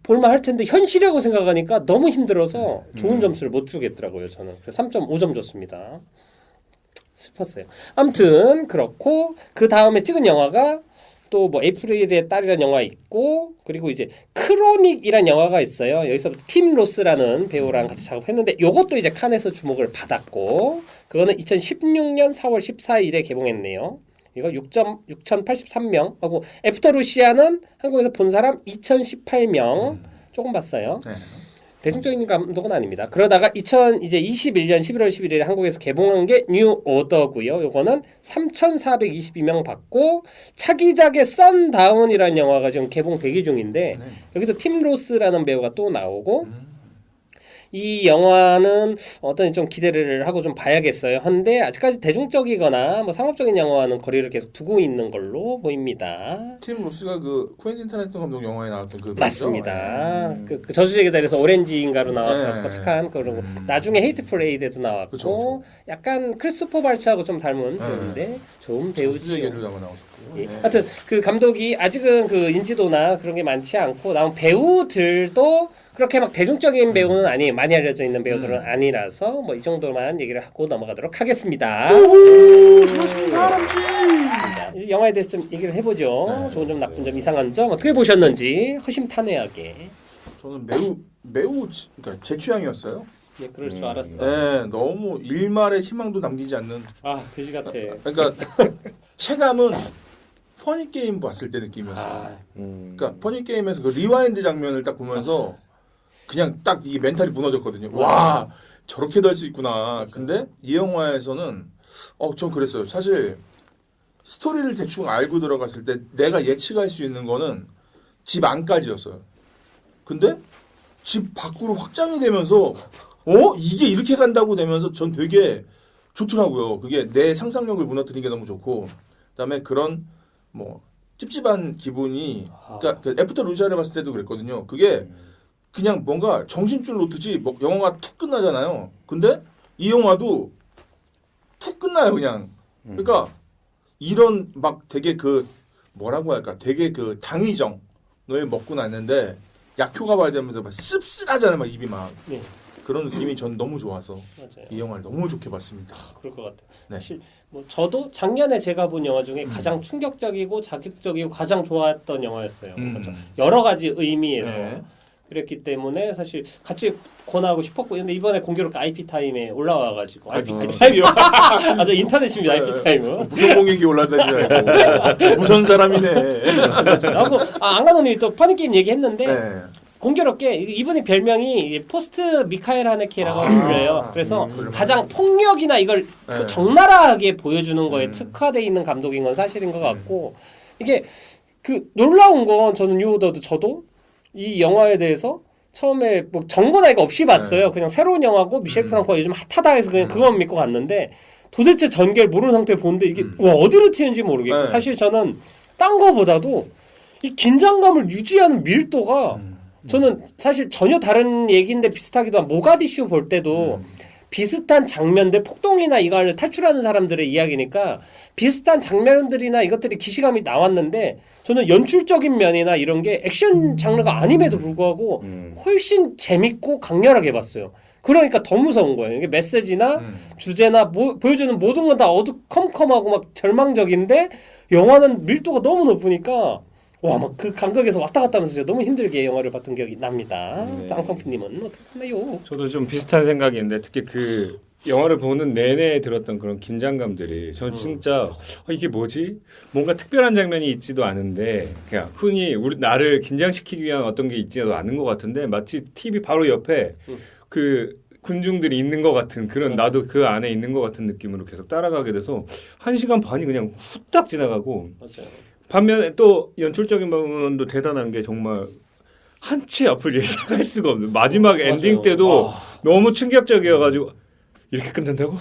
볼만 할 텐데 현실이라고 생각하니까 너무 힘들어서 좋은 점수를 못 주겠더라고요. 저는 그래서 3.5점 줬습니다. 슬펐어요. 아무튼 그렇고 그 다음에 찍은 영화가 또 뭐 에이프릴의 딸이라는 영화 있고 그리고 이제 크로닉이라는 영화가 있어요. 여기서 팀 로스라는 배우랑 같이 작업했는데 요것도 이제 칸에서 주목을 받았고 그거는 2016년 4월 14일에 개봉했네요. 이거 6,083명 하고 애프터 루시아는 한국에서 본 사람 2,018명 조금 봤어요. 네. 대중적인 감독은 아닙니다. 그러다가 2021년 11월 11일에 한국에서 개봉한 게 뉴 오더고요. 요거는 3,422명 받고 차기작의 썬다운이라는 영화가 지금 개봉 대기 중인데 여기도 팀 로스라는 배우가 또 나오고 이 영화는 어떤 좀 기대를 하고 좀 봐야겠어요. 한데 아직까지 대중적이거나 뭐 상업적인 영화와는 거리를 계속 두고 있는 걸로 보입니다. 팀 로스가 그 쿠엔틴 타란티노 감독 영화에 나왔던 그 맞습니다. 그 저주의 계단에서 오렌지인가로 나왔었고 네. 착한 그러고 나중에 헤이트풀 에이드에도 나왔고 그쵸. 약간 크리스토퍼 발츠하고 좀 닮은 배우인데 좋은 수의 배우지요. 계를 한번 나왔었고요. 예. 네. 하여튼 그 감독이 아직은 그 인지도나 그런 게 많지 않고 나온 배우들도 그렇게 막 대중적인 배우는 아니에요. 많이 알려져 있는 배우들은 아니라서 뭐 이 정도만 얘기를 하고 넘어가도록 하겠습니다. 자, 이제 영화에 대해서 좀 얘기를 해보죠. 좋은 점, 나쁜 점, 이상한 점 어떻게 보셨는지 허심탄회하게. 저는 매우 그러니까 제 취향이었어요. 예, 그럴 줄 알았어. 네, 너무 일말의 희망도 남기지 않는. 아, 그지 같아. 그러니까 체감은 퍼니 게임 봤을 때 느낌이었어요. 아, 그러니까 퍼니 게임에서 그 리와인드 장면을 딱 보면서 그냥 딱 이게 멘탈이 무너졌거든요. 와, 저렇게도 할 수 있구나. 근데 이 영화에서는 좀 그랬어요. 사실 스토리를 대충 알고 들어갔을 때 내가 예측할 수 있는 거는 집 안까지였어요. 근데 집 밖으로 확장이 되면서 이게 이렇게 간다고 되면서 전 되게 좋더라고요. 그게 내 상상력을 무너뜨린 게 너무 좋고 그다음에 그런 뭐 찝찝한 기분이 그러니까 그 애프터 루시아를 봤을 때도 그랬거든요. 그게 그냥 뭔가 정신줄 놓듯이 뭐 영화가 툭 끝나잖아요. 근데 이 영화도 툭 끝나요 그냥. 그러니까 이런 막 되게 그 뭐라고 할까 되게 그 당위정을 먹고 났는데 약효가 발되면서 막 씁쓸하잖아요. 막 입이 막 네, 그런 느낌이 전 너무 좋아서 맞아요. 이 영화를 너무 좋게 봤습니다. 그럴 것 같아요. 네. 사실 뭐 저도 작년에 제가 본 영화 중에 가장 충격적이고 자극적이고 가장 좋았던 영화였어요. 그렇죠. 여러 가지 의미에서. 네. 그랬기 때문에 사실 같이 권하고 싶었고 근데 이번에 공교롭게 IP 타임에 올라와가지고 IP 타임이요? 아저 인터넷입니다. IP 타임은. 무전공익이 올라다니는 줄 알고 무선 사람이네. 하고 안간호님이 또 파니 게임 얘기했는데 네. 공교롭게 이분이 별명이 포스트 미카엘 하네케라고 불려요. 그래서 가장 폭력이나 이걸 네. 적나라하게 보여주는 거에 특화돼 있는 감독인 건 사실인 것 같고 이게 그 놀라운 건 저는 뉴오더도 저도 이 영화에 대해서 처음에 뭐 정보나 이거 없이 봤어요. 그냥 새로운 영화고 미셸 프랑코가 요즘 핫하다 해서 그냥 그것만 믿고 갔는데 도대체 전개를 모르는 상태에 보는데 이게 와, 어디로 튀는지 모르겠고 네. 사실 저는 딴 거보다도 이 긴장감을 유지하는 밀도가 저는 사실 전혀 다른 얘기인데 비슷하기도 한 모가디슈 볼 때도 비슷한 장면들 폭동이나 이걸 탈출하는 사람들의 이야기니까 비슷한 장면들이나 이것들이 기시감이 나왔는데 저는 연출적인 면이나 이런 게 액션 장르가 아님에도 불구하고 훨씬 재밌고 강렬하게 봤어요. 그러니까 더 무서운 거예요. 이게 메시지나 주제나 보여주는 모든 건 다 어두컴컴하고 막 절망적인데 영화는 밀도가 너무 높으니까 와, 막 그 감각에서 왔다 갔다 하면서 너무 힘들게 영화를 봤던 기억이 납니다. 네. 땅콩피님은 어떻게 보나요? 저도 좀 비슷한 생각이 있는데 특히 그 영화를 보는 내내 들었던 그런 긴장감들이 전 진짜 이게 뭐지? 뭔가 특별한 장면이 있지도 않은데 그냥 흔히 나를 긴장시키기 위한 어떤 게 있지도 않은 것 같은데 마치 TV 바로 옆에 그 군중들이 있는 것 같은 그런 나도 그 안에 있는 것 같은 느낌으로 계속 따라가게 돼서 1시간 반이 그냥 후딱 지나가고 맞아요. 반면에 또 연출적인 부분도 대단한 게 정말 한치 앞을 예상할 수가 없는 마지막 엔딩 때도 너무 충격적이어가지고 이렇게 끝난다고?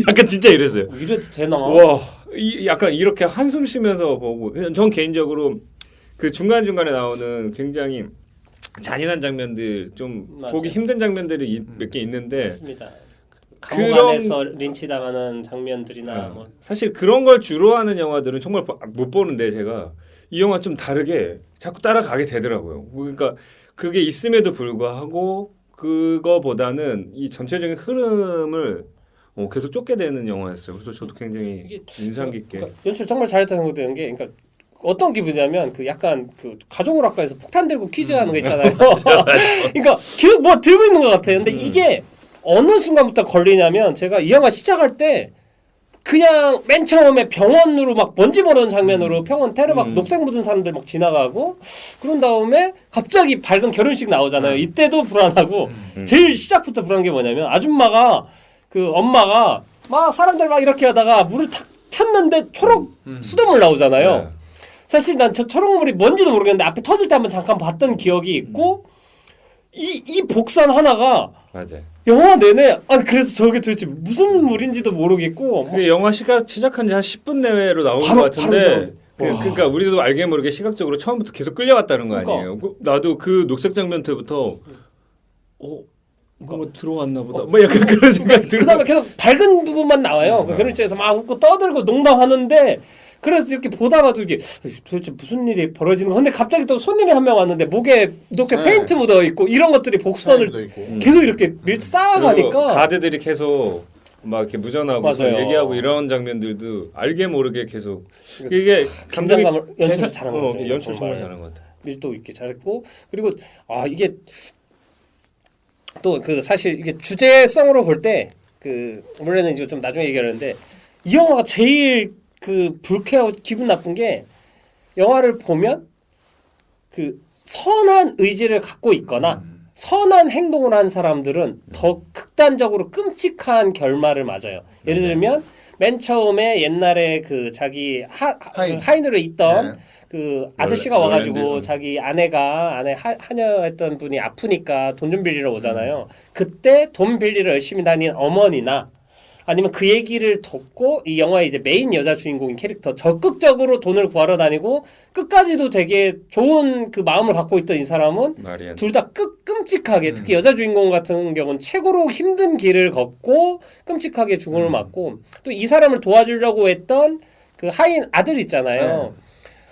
약간 진짜 이랬어요. 이래도 되나? 와, 약간 이렇게 한숨 쉬면서 보고 전 개인적으로 그 중간중간에 나오는 굉장히 잔인한 장면들 좀 맞아요. 보기 힘든 장면들이 몇 개 있는데 맞습니다. 감옥안에서 린치 당하는 장면들이나 뭐. 사실 그런 걸 주로 하는 영화들은 정말 못 보는데 제가 이 영화 좀 다르게 자꾸 따라가게 되더라고요. 그러니까 그게 있음에도 불구하고 그거보다는 이 전체적인 흐름을 계속 쫓게 되는 영화였어요. 그래서 저도 굉장히 인상 깊게 그러니까 연출 정말 잘했다는 생각되는 게 그러니까 어떤 기분이냐면 그 약간 그 가족오락가에서 폭탄 들고 퀴즈 하는 거 있잖아요. 그러니까 계속 뭐 들고 있는 것 같아요. 근데 이게 어느 순간부터 걸리냐면 제가 이 영화 시작할 때 그냥 맨 처음에 병원으로 막 먼지 모르는 장면으로 병원 테러 막 녹색 묻은 사람들 막 지나가고 그런 다음에 갑자기 밝은 결혼식 나오잖아요. 이때도 불안하고 제일 시작부터 불안한 게 뭐냐면 아줌마가 그 엄마가 막 사람들 막 이렇게 하다가 물을 탁 켰는데 초록 수돗물 나오잖아요. 네. 사실 난 저 초록물이 뭔지도 모르겠는데 앞에 터질 때 한번 잠깐 봤던 기억이 있고 이 복선 하나가 맞아. 영화 내내 아니 그래서 저게 도대체 무슨 물인지도 모르겠고 그게 영화 시작한 지 한 10분 내외로 나온 바로- 것 같은데 바로 그러니까 우리도 알게 모르게 시각적으로 처음부터 계속 끌려갔다는 거 그러니까. 아니에요. 나도 그 녹색 장면 때부터 뭔가 들어왔나 보다. 뭐 약간 그런 생각이 들어. 그다음에 계속 밝은 부분만 나와요. 그 결혼식에서 막 웃고 떠들고 농담하는데 그래서 이렇게 보다가도 이게 도대체 무슨 일이 벌어지는 건데 갑자기 또 손님이 한 명 왔는데 목에 녹색 네. 페인트 묻어 있고 이런 것들이 복선을 사인도 있고. 계속 이렇게 그리고 쌓아가니까 가드들이 계속 막 이렇게 무전하고 맞아요. 얘기하고 이런 장면들도 알게 모르게 계속 이게 감독이 긴장감을 연출을 잘한 거죠. 연출 정말 정말. 잘한 것 같아. 밀도 있게 잘했고 그리고 이게 또 그 사실 이게 주제성으로 볼 때 그 원래는 이제 좀 나중에 얘기하는데 이 영화가 제일 그 불쾌하고 기분 나쁜 게 영화를 보면 그 선한 의지를 갖고 있거나 선한 행동을 한 사람들은 더 극단적으로 끔찍한 결말을 맞아요. 예를 들면 맨 처음에 옛날에 그 자기 하인으로 있던 네. 그 아저씨가 와가지고 롤랜드. 자기 아내 하녀했던 분이 아프니까 돈 좀 빌리러 오잖아요. 그때 돈 빌리러 열심히 다닌 어머니나 아니면 그 얘기를 듣고 이 영화의 이제 메인 여자 주인공인 캐릭터 적극적으로 돈을 구하러 다니고 끝까지도 되게 좋은 그 마음을 갖고 있던 이 사람은 마리안. 둘 다 끔찍하게 특히 여자 주인공 같은 경우는 최고로 힘든 길을 걷고 끔찍하게 죽음을 맞고 또 이 사람을 도와주려고 했던 그 하인 아들 있잖아요.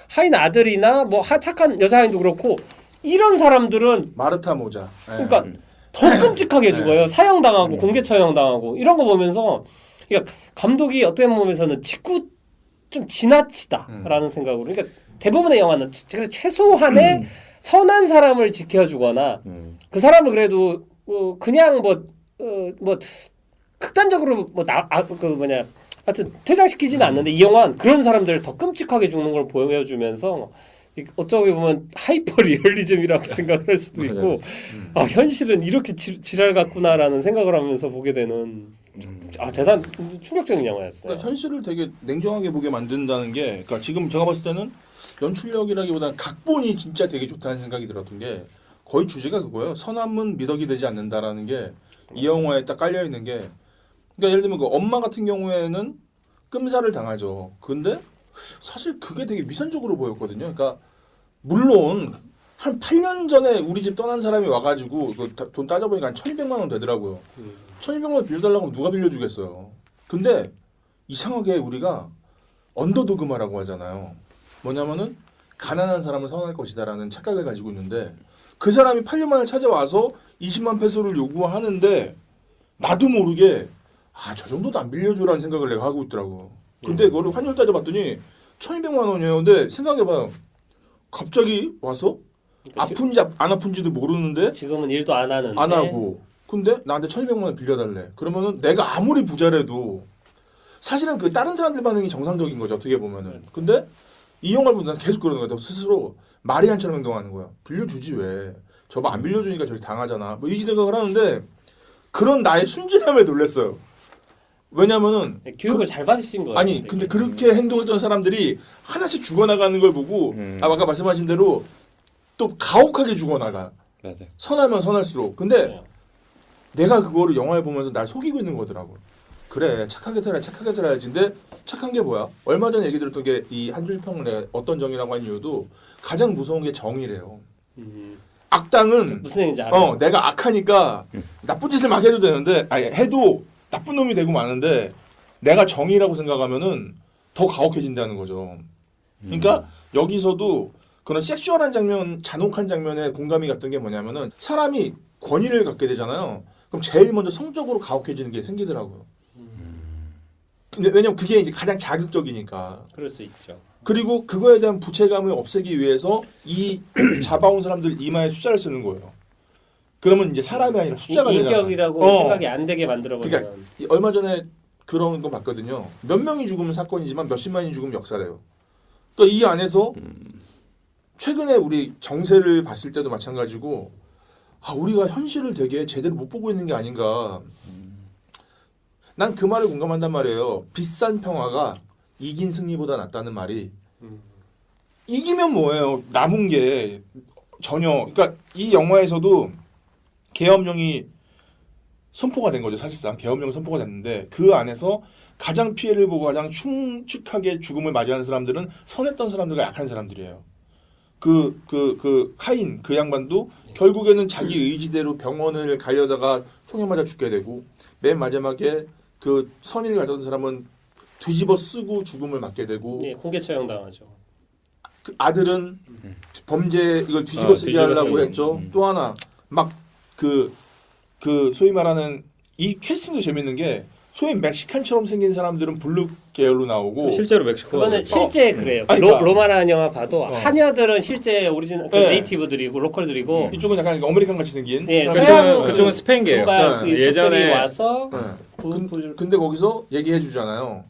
하인 아들이나 뭐 착한 여자 하인도 그렇고 이런 사람들은 마르타 모자. 네. 그러니까 더 끔찍하게 죽어요. 사형당하고 공개 처형당하고 이런 거 보면서 그러니까 감독이 어떻게 보면서는 좀 지나치다라는 생각으로 그러니까 대부분의 영화는 최소한의 선한 사람을 지켜주거나 그 사람을 그래도 그냥 뭐 극단적으로 하여튼 퇴장시키지는 않는데 이 영화는 그런 사람들을 더 끔찍하게 죽는 걸 보여주면서 어쩌게 보면 하이퍼 리얼리즘이라고 생각을 할 수도 있고 현실은 이렇게 지랄 같구나라는 생각을 하면서 보게 되는 대단 충격적인 영화였어요. 그러니까 현실을 되게 냉정하게 보게 만든다는 게 그러니까 지금 제가 봤을 때는 연출력이라기보다는 각본이 진짜 되게 좋다는 생각이 들었던 게 거의 주제가 그거예요. 선함은 미덕이 되지 않는다라는 게 이 영화에 딱 깔려 있는 게 그러니까 예를 들면 그 엄마 같은 경우에는 끔살을 당하죠. 근데 사실 그게 되게 위선적으로 보였거든요. 그러니까 물론 한 8년 전에 우리 집 떠난 사람이 와가지고 돈 따져보니까 한 1,200만 원 되더라고요. 1,200만 원 빌려달라고 하면 누가 빌려주겠어요. 근데 이상하게 우리가 언더도그마라고 하잖아요. 뭐냐면은 가난한 사람을 선호할 것이다라는 착각을 가지고 있는데 그 사람이 8년 만에 찾아와서 20만 페소를 요구하는데 나도 모르게 저 정도도 안 빌려줘라는 생각을 내가 하고 있더라고. 근데 그거를 환율 따져봤더니 1,200만 원이에요. 근데 생각해봐요. 갑자기 와서 아픈지 안 아픈지도 모르는데 지금은 일도 안 하는데 안 하고 근데 나한테 1,200만 원 빌려달래. 그러면은 내가 아무리 부자래도 사실은 그 다른 사람들 반응이 정상적인 거죠. 어떻게 보면은. 근데 이 영화를 보면 난 계속 그러는 거야. 스스로 마리안처럼 행동하는 거야. 빌려주지 왜. 저거 안 빌려주니까 저리 당하잖아. 뭐 이 생각을 하는데 그런 나의 순진함에 놀랐어요. 왜냐면은 교육을 잘 받으신 거예요. 아니 근데 그렇게 행동했던 사람들이 하나씩 죽어나가는 걸 보고 아까 말씀하신 대로 또 가혹하게 죽어나가. 맞아. 선하면 선할수록. 근데 내가 그거를 영화에 보면서 날 속이고 있는 거더라고. 그래 착하게 살아야지. 근데 착한 게 뭐야? 얼마 전에 얘기 들었던 게 이 한 줄 평을 내가 어떤 정의라고 한 이유도 가장 무서운 게 정의래요. 악당은 무슨 얘기인지 알아요. 내가 악하니까 나쁜 짓을 막 해도 되는데 해도 나쁜 놈이 되고 마는데 내가 정의라고 생각하면은 더 가혹해진다는 거죠. 그러니까 여기서도 그런 섹슈얼한 장면, 잔혹한 장면에 공감이 갔던 게 뭐냐면은 사람이 권위를 갖게 되잖아요. 그럼 제일 먼저 성적으로 가혹해지는 게 생기더라고요. 근데 왜냐면 그게 이제 가장 자극적이니까. 그럴 수 있죠. 그리고 그거에 대한 부채감을 없애기 위해서 이 잡아온 사람들 이마에 숫자를 쓰는 거예요. 그러면 이제 사람이 아니라 숫자가 되잖아. 인격이라고 생각이 안 되게 만들어버리는. 그러니까 얼마 전에 그런 거 봤거든요. 몇 명이 죽으면 사건이지만 몇십만이 죽으면 역사래요. 그러니까 이 안에서 최근에 우리 정세를 봤을 때도 마찬가지고 우리가 현실을 되게 제대로 못 보고 있는 게 아닌가. 난 그 말을 공감한단 말이에요. 비싼 평화가 이긴 승리보다 낫다는 말이 이기면 뭐예요? 남은 게 전혀. 그러니까 이 영화에서도 계엄령이 선포가 된 거죠. 사실상 계엄령 선포가 됐는데 그 안에서 가장 피해를 보고 가장 충직하게 죽음을 맞이하는 사람들은 선했던 사람들과 약한 사람들이에요. 카인 그 양반도 결국에는 자기 의지대로 병원을 가려다가 총에 맞아 죽게 되고 맨 마지막에 그 선의를 가졌던 사람은 뒤집어 쓰고 죽음을 맞게 되고 예, 공개 처형 당하죠. 그 아들은 범죄 이걸 뒤집어 쓰게 하려고 했죠. 또 하나 막 소위 말하는 이 캐스팅도 재밌는 게 소위 멕시칸처럼 생긴 사람들은 블루 계열로 나오고 실제로 멕시코 그거는 실제 그래요. 아니, 그러니까. 로마라는 영화 봐도 한여들은 실제 오리지널 네이티브들이고 로컬들이고 이쪽은 약간 아메리칸 같이 생긴. 예, 그쪽은 스페인계예요. 예전에 와서 근데 거기서 얘기해 주잖아요.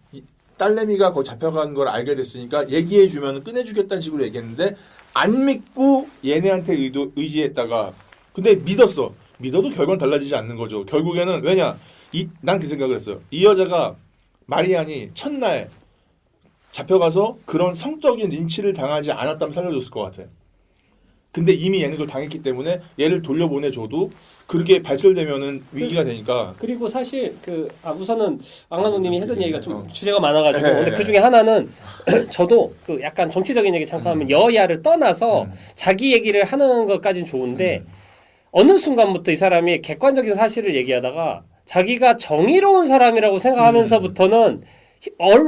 딸내미가 거기 잡혀간 걸 알게 됐으니까 얘기해 주면 끝내주겠다는 식으로 얘기했는데 안 믿고 얘네한테 의지했다가 근데 믿어도 결과는 달라지지 않는 거죠. 결국에는 왜냐 난 그 생각을 했어요. 이 여자가 마리안이 첫날 잡혀가서 그런 성적인 린치를 당하지 않았다면 살려줬을 것 같아. 근데 이미 얘는 그걸 당했기 때문에 얘를 돌려보내줘도 그렇게 발설되면은 위기가 되니까. 그리고 사실 우선은 ang 감독님이 했던 얘기가 좀 주제가 많아가지고 근데 그 중에 하나는 저도 그 약간 정치적인 얘기 잠깐 하면 여야를 떠나서 자기 얘기를 하는 것까진 좋은데 어느 순간부터 이 사람이 객관적인 사실을 얘기하다가 자기가 정의로운 사람이라고 생각하면서부터는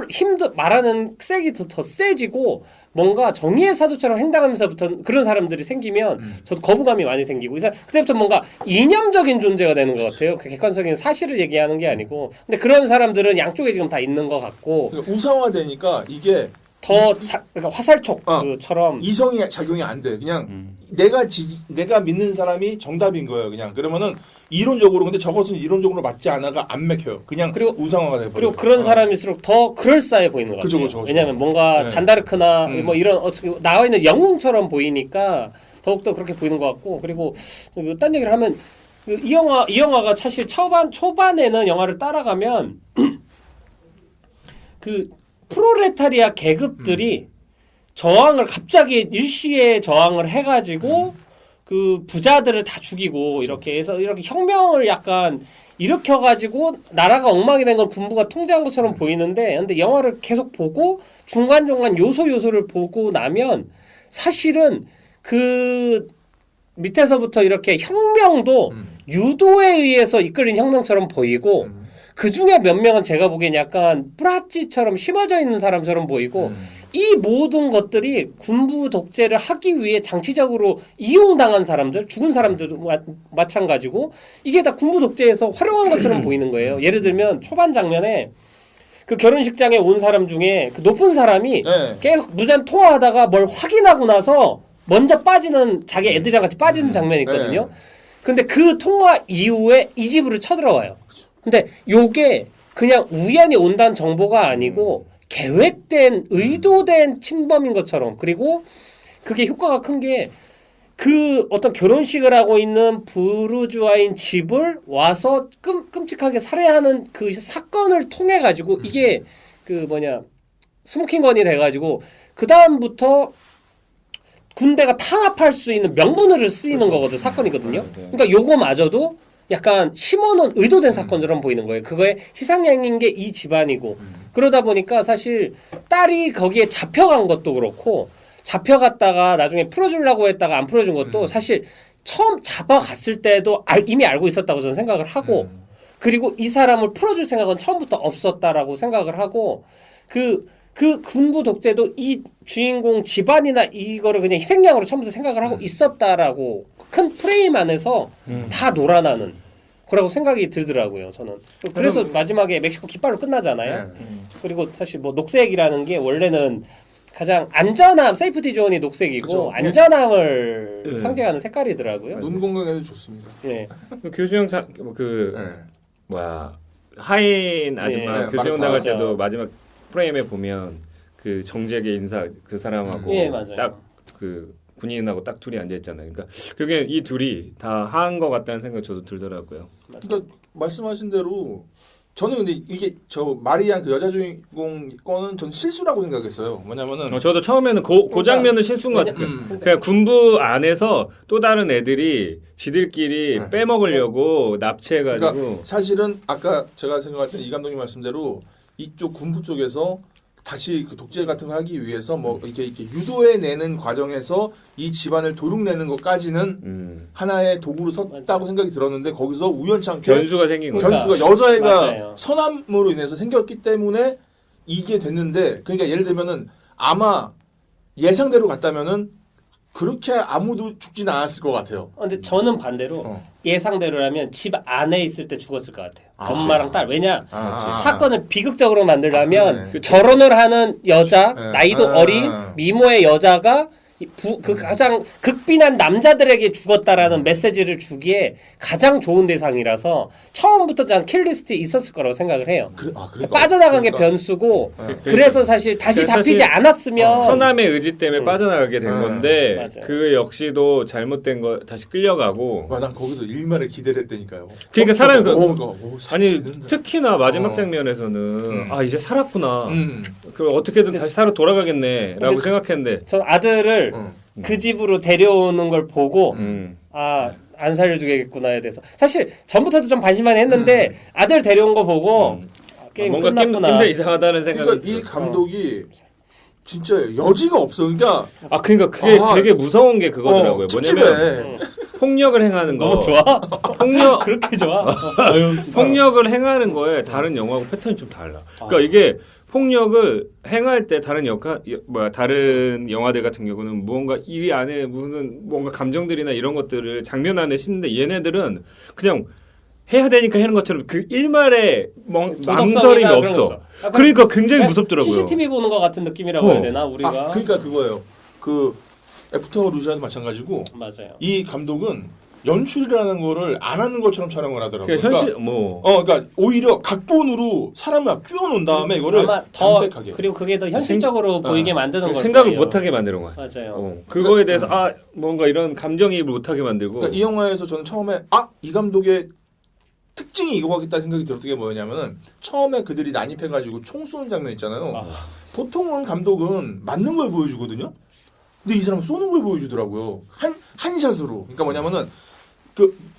힘도 말하는 색이 더 세지고 뭔가 정의의 사도처럼 행동하면서부터 그런 사람들이 생기면 저도 거부감이 많이 생기고 그때부터 뭔가 이념적인 존재가 되는 것 같아요. 그 객관적인 사실을 얘기하는 게 아니고 근데 그런 사람들은 양쪽에 지금 다 있는 것 같고 그러니까 우상화되니까 이게 그러니까 화살촉처럼 이성이 작용이 안 돼. 그냥 내가 믿는 사람이 정답인 거예요. 그냥 그러면은 이론적으로 근데 저것은 이론적으로 맞지 않아가 안 맥혀요. 그냥 그리고 우상화가 돼 버려. 그리고 그런 사람일수록 더 그럴싸해 보이는 것 같아요. 그쵸. 왜냐하면 뭔가 잔다르크나 뭐 이런 나와 있는 영웅처럼 보이니까 더욱더 그렇게 보이는 것 같고 그리고 딴 얘기를 하면 이 영화가 사실 초반에는 영화를 따라가면 그 프롤레타리아 계급들이 저항을 갑자기 일시에 저항을 해가지고 그 부자들을 다 죽이고 이렇게 해서 이렇게 혁명을 약간 일으켜가지고 나라가 엉망이 된 걸 군부가 통제한 것처럼 보이는데 근데 영화를 계속 보고 중간중간 요소를 보고 나면 사실은 그 밑에서부터 이렇게 혁명도 유도에 의해서 이끌린 혁명처럼 보이고 그 중에 몇 명은 제가 보기엔 약간 뿌라찌처럼 심어져 있는 사람처럼 보이고 이 모든 것들이 군부 독재를 하기 위해 장치적으로 이용당한 사람들, 죽은 사람들도 마찬가지고 이게 다 군부 독재에서 활용한 것처럼 보이는 거예요. 예를 들면 초반 장면에 그 결혼식장에 온 사람 중에 그 높은 사람이 계속 무전 통화하다가 뭘 확인하고 나서 먼저 빠지는 자기 애들이랑 같이 빠지는 장면이 있거든요. 근데 그 통화 이후에 이 집으로 쳐들어와요. 근데 요게 그냥 우연히 온다는 정보가 아니고 계획된 의도된 침범인 것처럼 그리고 그게 효과가 큰 게 그 어떤 결혼식을 하고 있는 부르주아인 집을 와서 끔찍하게 살해하는 그 사건을 통해 가지고 이게 스모킹건이 돼 가지고 그 다음부터 군대가 탄압할 수 있는 명분으로 쓰이는 거거든 사건이거든요. 그러니까 요거마저도 약간 심어놓은 의도된 사건처럼 보이는 거예요. 그거의 희생양인 게 이 집안이고 그러다 보니까 사실 딸이 거기에 잡혀간 것도 그렇고 잡혀갔다가 나중에 풀어주려고 했다가 안 풀어준 것도 사실 처음 잡아갔을 때도 이미 알고 있었다고 저는 생각을 하고 그리고 이 사람을 풀어줄 생각은 처음부터 없었다라고 생각을 하고 그 군부 독재도 이 주인공 집안이나 이거를 그냥 희생양으로 처음부터 생각을 하고 있었다라고 큰 프레임 안에서 다 놀아나는 거라고 생각이 들더라고요. 저는. 그래서 마지막에 멕시코 깃발로 끝나잖아요. 그리고 사실 뭐 녹색이라는 게 원래는 가장 안전함, 세이프티 존이 녹색이고 그쵸. 안전함을 상징하는 색깔이더라고요. 눈 건강에도 좋습니다. 네. 교수형 하인 아줌마 교수형 나갈 때도 마지막 프레임에 보면 그 정재계 인사 그 사람하고 딱 그 군인하고 딱 둘이 앉아 있잖아요. 그러니까 그게 이 둘이 다 하한 것 같다는 생각 저도 들더라고요. 그러니까 말씀하신 대로 저는 근데 이게 저 마리안 그 여자 주인공 거는 저는 실수라고 생각했어요. 뭐냐면은 저도 처음에는 그 장면은 실수인 것 같아요. 그냥 군부 안에서 또 다른 애들이 지들끼리 빼먹으려고 납치해가지고. 그러니까 사실은 아까 제가 생각할 때 이 감독님 말씀대로 이쪽 군부 쪽에서 다시 그 독재 같은 거 하기 위해서 뭐 이렇게 유도해내는 과정에서 이 집안을 도둑내는 것까지는 하나의 도구로 섰다고 생각이 들었는데 거기서 우연찮게 변수가 생긴 거예요. 변수가 여자애가 맞아요. 선함으로 인해서 생겼기 때문에 이게 됐는데 그러니까 예를 들면은 아마 예상대로 갔다면은 그렇게 아무도 죽진 않았을 것 같아요. 근데 저는 반대로 예상대로라면 집 안에 있을 때 죽었을 것 같아요. 엄마랑 딸. 왜냐 사건을 비극적으로 만들려면 그러네. 결혼을 하는 여자, 네. 나이도 어린 미모의 여자가 그 가장 극빈한 남자들에게 죽었다라는 메시지를 주기에 가장 좋은 대상이라서 처음부터 난 킬리스트에 있었을 거라고 생각을 해요. 그러니까. 빠져나간 게 변수고 그래서 사실 다시 잡히지 사실 않았으면 선함의 의지 때문에 빠져나가게 된 건데 맞아요. 그 역시도 잘못된 거 다시 끌려가고. 와, 난 거기서 일말에 기대를 했다니까요. 그러니까 사람이 아니 특히나 마지막 장면에서는 아 이제 살았구나. 그 어떻게든 다시 살아 돌아가겠네라고 생각했는데 전 아들을 그 집으로 데려오는 걸 보고 안 살려주겠구나에 대해서 사실 전부터도 좀 반신반의 했는데 아들 데려온 거 보고 게임 뭔가 끝났구나. 낌새 이상하다는 생각이 그러니까 이 감독이 진짜 여지가 없어. 그러니까 그러니까 그게 되게 무서운 게 그거더라고요. 뭐냐면 폭력을 행하는 거. 너무 좋아? 폭력 그렇게 좋아? 폭력을 행하는 거에 다른 영화하고 패턴이 좀 달라. 그러니까 이게 폭력을 행할 때 다른 영화들 같은 경우는 무언가 이 안에 무슨 뭔가 감정들이나 이런 것들을 장면 안에 싣는데 얘네들은 그냥 해야 되니까 하는 것처럼 그 일말의 망설임이 없어. 그러니까 굉장히 무섭더라고요. CCTV 보는 것 같은 느낌이라고 해야 되나 우리가? 그러니까 그거예요. 그 애프터 루시아도 마찬가지고 맞아요. 이 감독은 연출이라는 거를 안 하는 것처럼 촬영을 하더라고요. 현실 그러니까 오히려 각본으로 사람을 끼워 놓은 다음에 이거를 아마 더 담백하게. 그리고 그게 더 현실적으로 보이게 만드는 거예요. 생각을 못하게 만드는 것 같아요. 맞아요. 그거에 대해서 뭔가 이런 감정이입을 못하게 만들고. 그러니까 이 영화에서 저는 처음에 이 감독의 특징이 이거겠다 생각이 들었던 게 뭐냐면은 처음에 그들이 난입해가지고 총 쏘는 장면 있잖아요. 보통은 감독은 맞는 걸 보여주거든요. 근데 이 사람은 쏘는 걸 보여주더라고요. 한 샷으로. 그러니까 뭐냐면은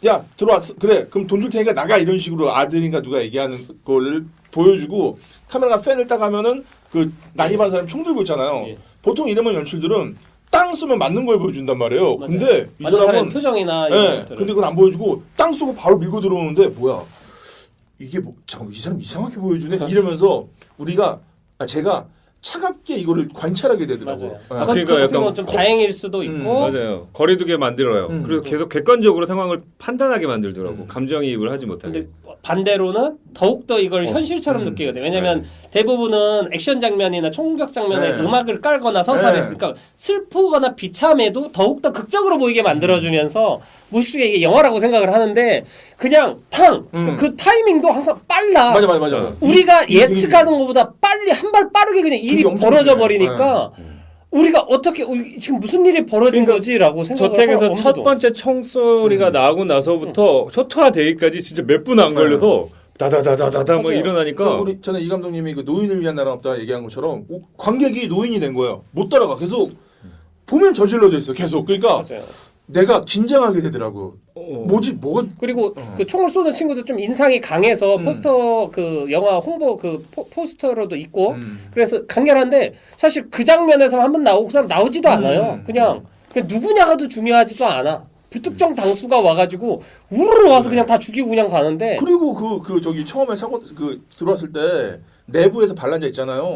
야 들어왔어. 그래 그럼 돈 줄 테니까 나가 이런 식으로 아들인가 누가 얘기하는 거를 보여주고 카메라가 팬을 딱 하면은 그 난입한 사람이 총 들고 있잖아요. 보통 이런 연출들은 땅 쏘면 맞는 걸 보여준단 말이에요. 맞아요. 근데 이 사람의 사람은 표정이나 이런 것들을. 근데 그걸 안 보여주고 땅 쏘고 바로 밀고 들어오는데 뭐야 이게 잠깐 이 사람 이상하게 보여주네 이러면서 제가 차갑게 이거를 관찰하게 되더라고요. 맞아요. 그러니까 약간 좀 다행일 수도 있고. 맞아요. 거리두게 만들어요. 그리고 계속 객관적으로 상황을 판단하게 만들더라고. 감정이입을 하지 못하게. 근데 반대로는 더욱더 이걸 현실처럼 느끼거든요. 왜냐면 대부분은 액션 장면이나 총격 장면에 음악을 깔거나 서사를 했으니까 슬프거나 비참해도 더욱더 극적으로 보이게 만들어주면서 무의식에 이게 영화라고 생각을 하는데 그냥 그 타이밍도 항상 빨라. 맞아. 우리가 예측하는 것보다 빨리 한 발 빠르게 그냥 일이 벌어져 버리니까 우리가 어떻게 지금 무슨 일이 벌어진 거지라고 생각을 저택에서 첫 번째 총소리가 나고 나서부터 초토화되기까지 진짜 몇 분 안 걸려서 다다다다다다 뭐 일어나니까 저는 이 감독님이 그 노인을 위한 나라 없다 얘기한 것처럼 관객이 노인이 된 거예요. 못 따라가. 계속 보면 저질러져 있어. 계속. 그러니까 맞아요. 내가 긴장하게 되더라고. 뭐가 그리고 그 총을 쏘는 친구도 좀 인상이 강해서 포스터 그 영화 홍보 그 포스터로도 있고 그래서 강렬한데 사실 그 장면에서 한번 나오고 그다음 나오지도 않아요. 그냥 누구냐가도 중요하지도 않아. 불특정 당수가 와가지고 우르르 와서 그냥 다 죽이고 그냥 가는데 그리고 저기 처음에 사고 들어왔을 때 내부에서 반란자 있잖아요.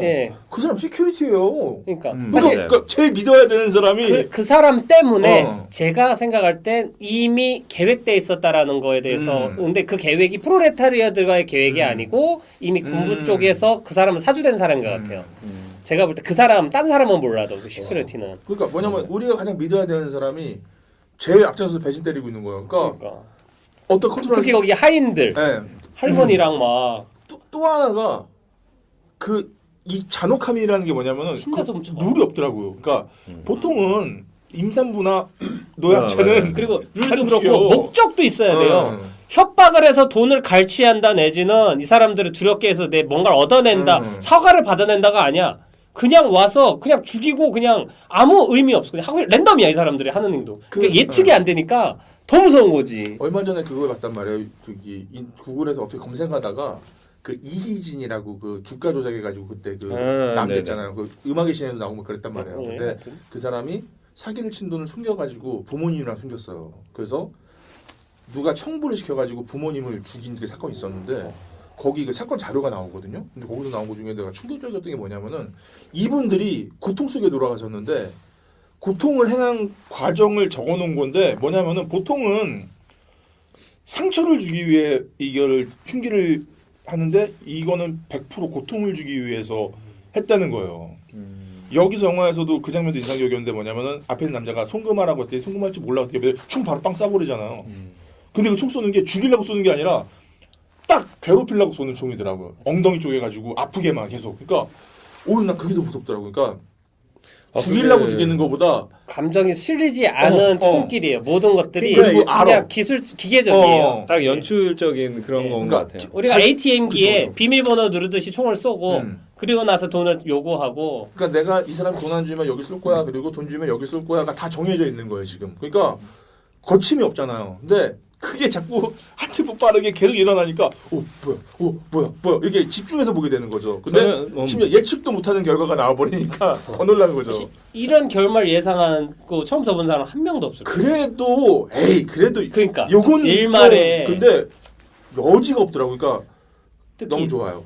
그 사람 시큐리티예요. 그러니까 그러니까 제일 믿어야 되는 사람이 그 사람 때문에 제가 생각할 땐 이미 계획돼 있었다라는 거에 대해서 근데 그 계획이 프로레타리아들과의 계획이 아니고 이미 군부 쪽에서 그 사람은 사주된 사람인 것 같아요. 제가 볼 때 그 사람 딴 사람은 몰라도 그 시큐리티는 그러니까 뭐냐면 우리가 가장 믿어야 되는 사람이 제일 앞장서서 배신 때리고 있는 거예요. 그러니까 어떤 컨트롤 특히 거기 하인들 할머니랑 막 또 하나가 이 잔혹함이라는 게 뭐냐면은 신나서 훔쳐. 룰이 없더라고요. 그러니까 보통은 임산부나 노약자는 그리고 룰도 안 그렇고 죽여. 목적도 있어야 돼요. 협박을 해서 돈을 갈취한다 내지는 이 사람들을 두렵게 해서 내 뭔가를 얻어낸다 사과를 받아낸다가 아니야. 그냥 와서 그냥 죽이고 그냥 아무 의미 없어. 그냥 하고 랜덤이야 이 사람들이 하는 행동. 그러니까 예측이 안 되니까 더 무서운 거지. 얼마 전에 그걸 봤단 말이에요. 저기 구글에서 어떻게 검색하다가 그 이희진이라고 그 주가 조작해가지고 그때 그 남겼잖아요. 그 음악의 신에도 나오고 그랬단 말이에요. 근데 하여튼. 그 사람이 사기를 친 돈을 숨겨가지고 부모님이랑 숨겼어요. 그래서 누가 청부를 시켜가지고 부모님을 죽인 그 사건이 있었는데 거기 그 사건 자료가 나오거든요. 근데 거기서 나온 것 중에 내가 충격적이었던 게 뭐냐면은 이분들이 고통 속에 돌아가셨는데 고통을 행한 과정을 적어놓은 건데 뭐냐면은 보통은 상처를 주기 위해 이거를 충기를 하는데 이거는 100% 고통을 주기 위해서 했다는 거예요. 여기서 영화에서도 그 장면도 인상적이었는데 뭐냐면은 앞에 있는 남자가 송금하라고 했더니 송금할 줄 몰라 어떻게 총 바로 빵 쏴버리잖아요. 근데 그 총 쏘는 게 죽이려고 쏘는 게 아니라 딱 괴롭히려고 쏘는 총이더라고요. 엉덩이 쪽에 가지고 아프게만 계속. 그러니까 오히려 난 그게 더 무섭더라고요. 그러니까 죽이려고 죽이는 것보다 감정이 실리지 않은 총길이에요. 모든 것들이 그리고 그냥 알아. 기계적이에요. 딱 연출적인 그런 건 것 같아요. 우리가 ATM기에 그쵸. 비밀번호 누르듯이 총을 쏘고 그리고 나서 돈을 요구하고 그러니까 내가 이 사람 돈 안 주면 여기 쏠 거야. 그리고 돈 주면 여기 쏠 거야가 다 정해져 있는 거예요, 지금. 그러니까 거침이 없잖아요. 근데 그게 자꾸 한 템포 빠르게 계속 일어나니까 뭐야 이렇게 집중해서 보게 되는 거죠. 근데 심지어 예측도 못하는 결과가 나와버리니까 더 놀라는 거죠. 이런 결말 예상하고 처음부터 본 사람 한 명도 없을 거예요. 그래도 그러니까 요건 일말에 좀 근데 여지가 없더라고. 그러니까 특히 너무 좋아요.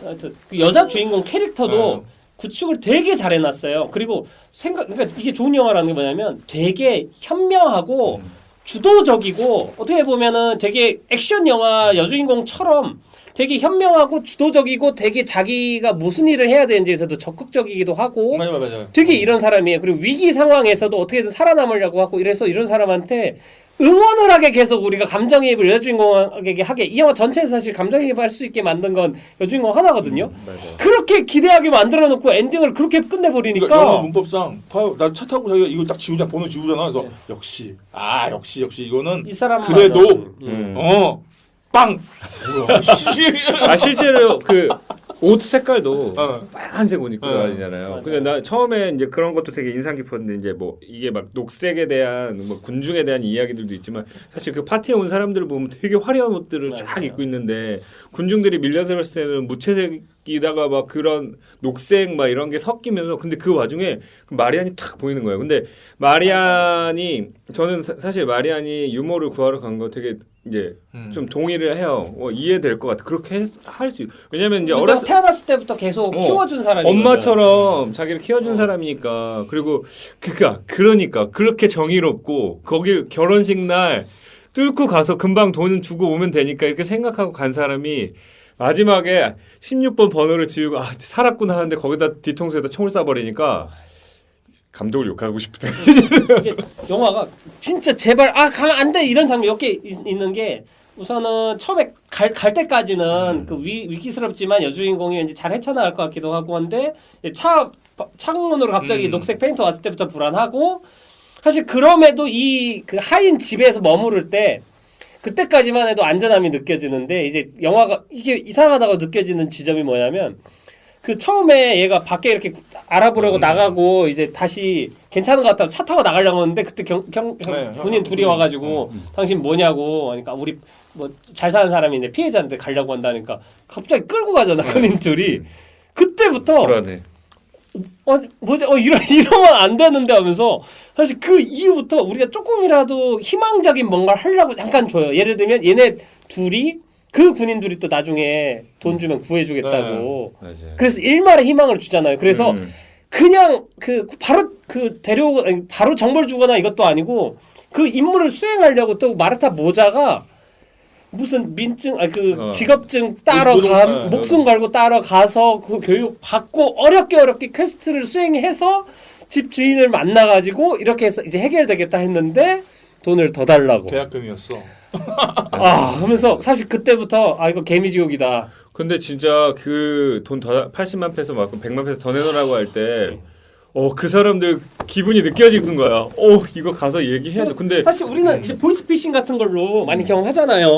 하여튼 그 여자 주인공 캐릭터도 구축을 되게 잘 해놨어요. 그리고 그러니까 이게 좋은 영화라는 게 뭐냐면 되게 현명하고 주도적이고 어떻게 보면은 되게 액션 영화 여주인공처럼 되게 현명하고 주도적이고 되게 자기가 무슨 일을 해야 되는지에서도 적극적이기도 하고 맞아요. 되게 이런 사람이에요. 그리고 위기 상황에서도 어떻게든 살아남으려고 하고 이래서 이런 사람한테 응원을 하게 계속 우리가 감정이입을 여주인공에게 하게 이 영화 전체에서 사실 감정이입할 수 있게 만든 건 여주인공 하나거든요. 그렇게 기대하게 만들어 놓고 엔딩을 그렇게 끝내버리니까 그러니까 영화 문법상 봐요. 나 차 타고 자기가 이거 딱 지우자 번호 지우잖아. 그래서 역시 이거는 이 사람 그래도 빵. 아 실제로 그 옷 색깔도 빨간색 옷 입고 다니잖아요. 근데 나 처음에 이제 그런 것도 되게 인상 깊었는데 이제 뭐 이게 막 녹색에 대한 뭐 군중에 대한 이야기들도 있지만 사실 그 파티에 온 사람들을 보면 되게 화려한 옷들을 쫙 입고 있는데 군중들이 밀려서 봤을 때는 무채색이다가 막 그런 녹색 막 이런 게 섞이면서 근데 그 와중에 마리안이 탁 보이는 거예요. 근데 마리안이 저는 사실 마리안이 유머를 구하러 간 거 되게 이제 좀 동의를 해요. 이해될 것 같아. 그렇게 할 수. 왜냐면 이제 그러니까 태어났을 때부터 계속 키워준 사람이 엄마처럼 자기를 키워준 사람이니까 그리고 그러니까 그렇게 정의롭고 거기 결혼식 날 뚫고 가서 금방 돈 주고 오면 되니까 이렇게 생각하고 간 사람이 마지막에 16번 번호를 지우고 살았구나 하는데 거기다 뒤통수에다 총을 쏴버리니까 감독을 욕하고 싶다. 이게 영화가 진짜 제발 가면 안 돼 이런 장면 몇 개 있는 게 우선은 처음에 갈 때까지는 그 위기스럽지만 여주인공이 왠지 잘 헤쳐나갈 것 같기도 하고 한데 창문으로 갑자기 녹색 페인트 왔을 때부터 불안하고 사실 그럼에도 이 그 하인 집에서 머무를 때 그때까지만 해도 안전함이 느껴지는데 이제 영화가 이게 이상하다고 느껴지는 지점이 뭐냐면 그 처음에 얘가 밖에 이렇게 알아보려고 나가고 이제 다시 괜찮은 것 같아서 차 타고 나가려고 하는데 그때 군인 둘이 와가지고 당신 뭐냐고 그러니까 우리 뭐 잘 사는 사람인데 피해자인데 가려고 한다니까 갑자기 끌고 가잖아 군인 둘이 그때부터 불안해. 이러면 안 되는데 하면서 사실 그 이후부터 우리가 조금이라도 희망적인 뭔가를 하려고 잠깐 줘요. 예를 들면 얘네 둘이 그 군인들이 또 나중에 돈 주면 구해주겠다고. 그래서 일말의 희망을 주잖아요. 그래서 그냥 데려오고 바로 정보를 주거나 이것도 아니고 그 임무를 수행하려고 또 마르타 모자가 무슨 민증 직업증 따러 목숨 걸고 따러 가서 그 교육 받고 어렵게 퀘스트를 수행해서 집 주인을 만나가지고 이렇게 해서 이제 해결되겠다 했는데 돈을 더 달라고. 계약금이었어. 하면서 사실 그때부터 이거 개미지옥이다. 근데 진짜 그 돈 더 80만 페소 맞고 100만 페소 더 내놓으라고 할 때 그 사람들 기분이 느껴지는 거야. 이거 가서 얘기해야 돼. 근데 사실 우리는 이제 보이스피싱 같은 걸로 많이 경험하잖아요.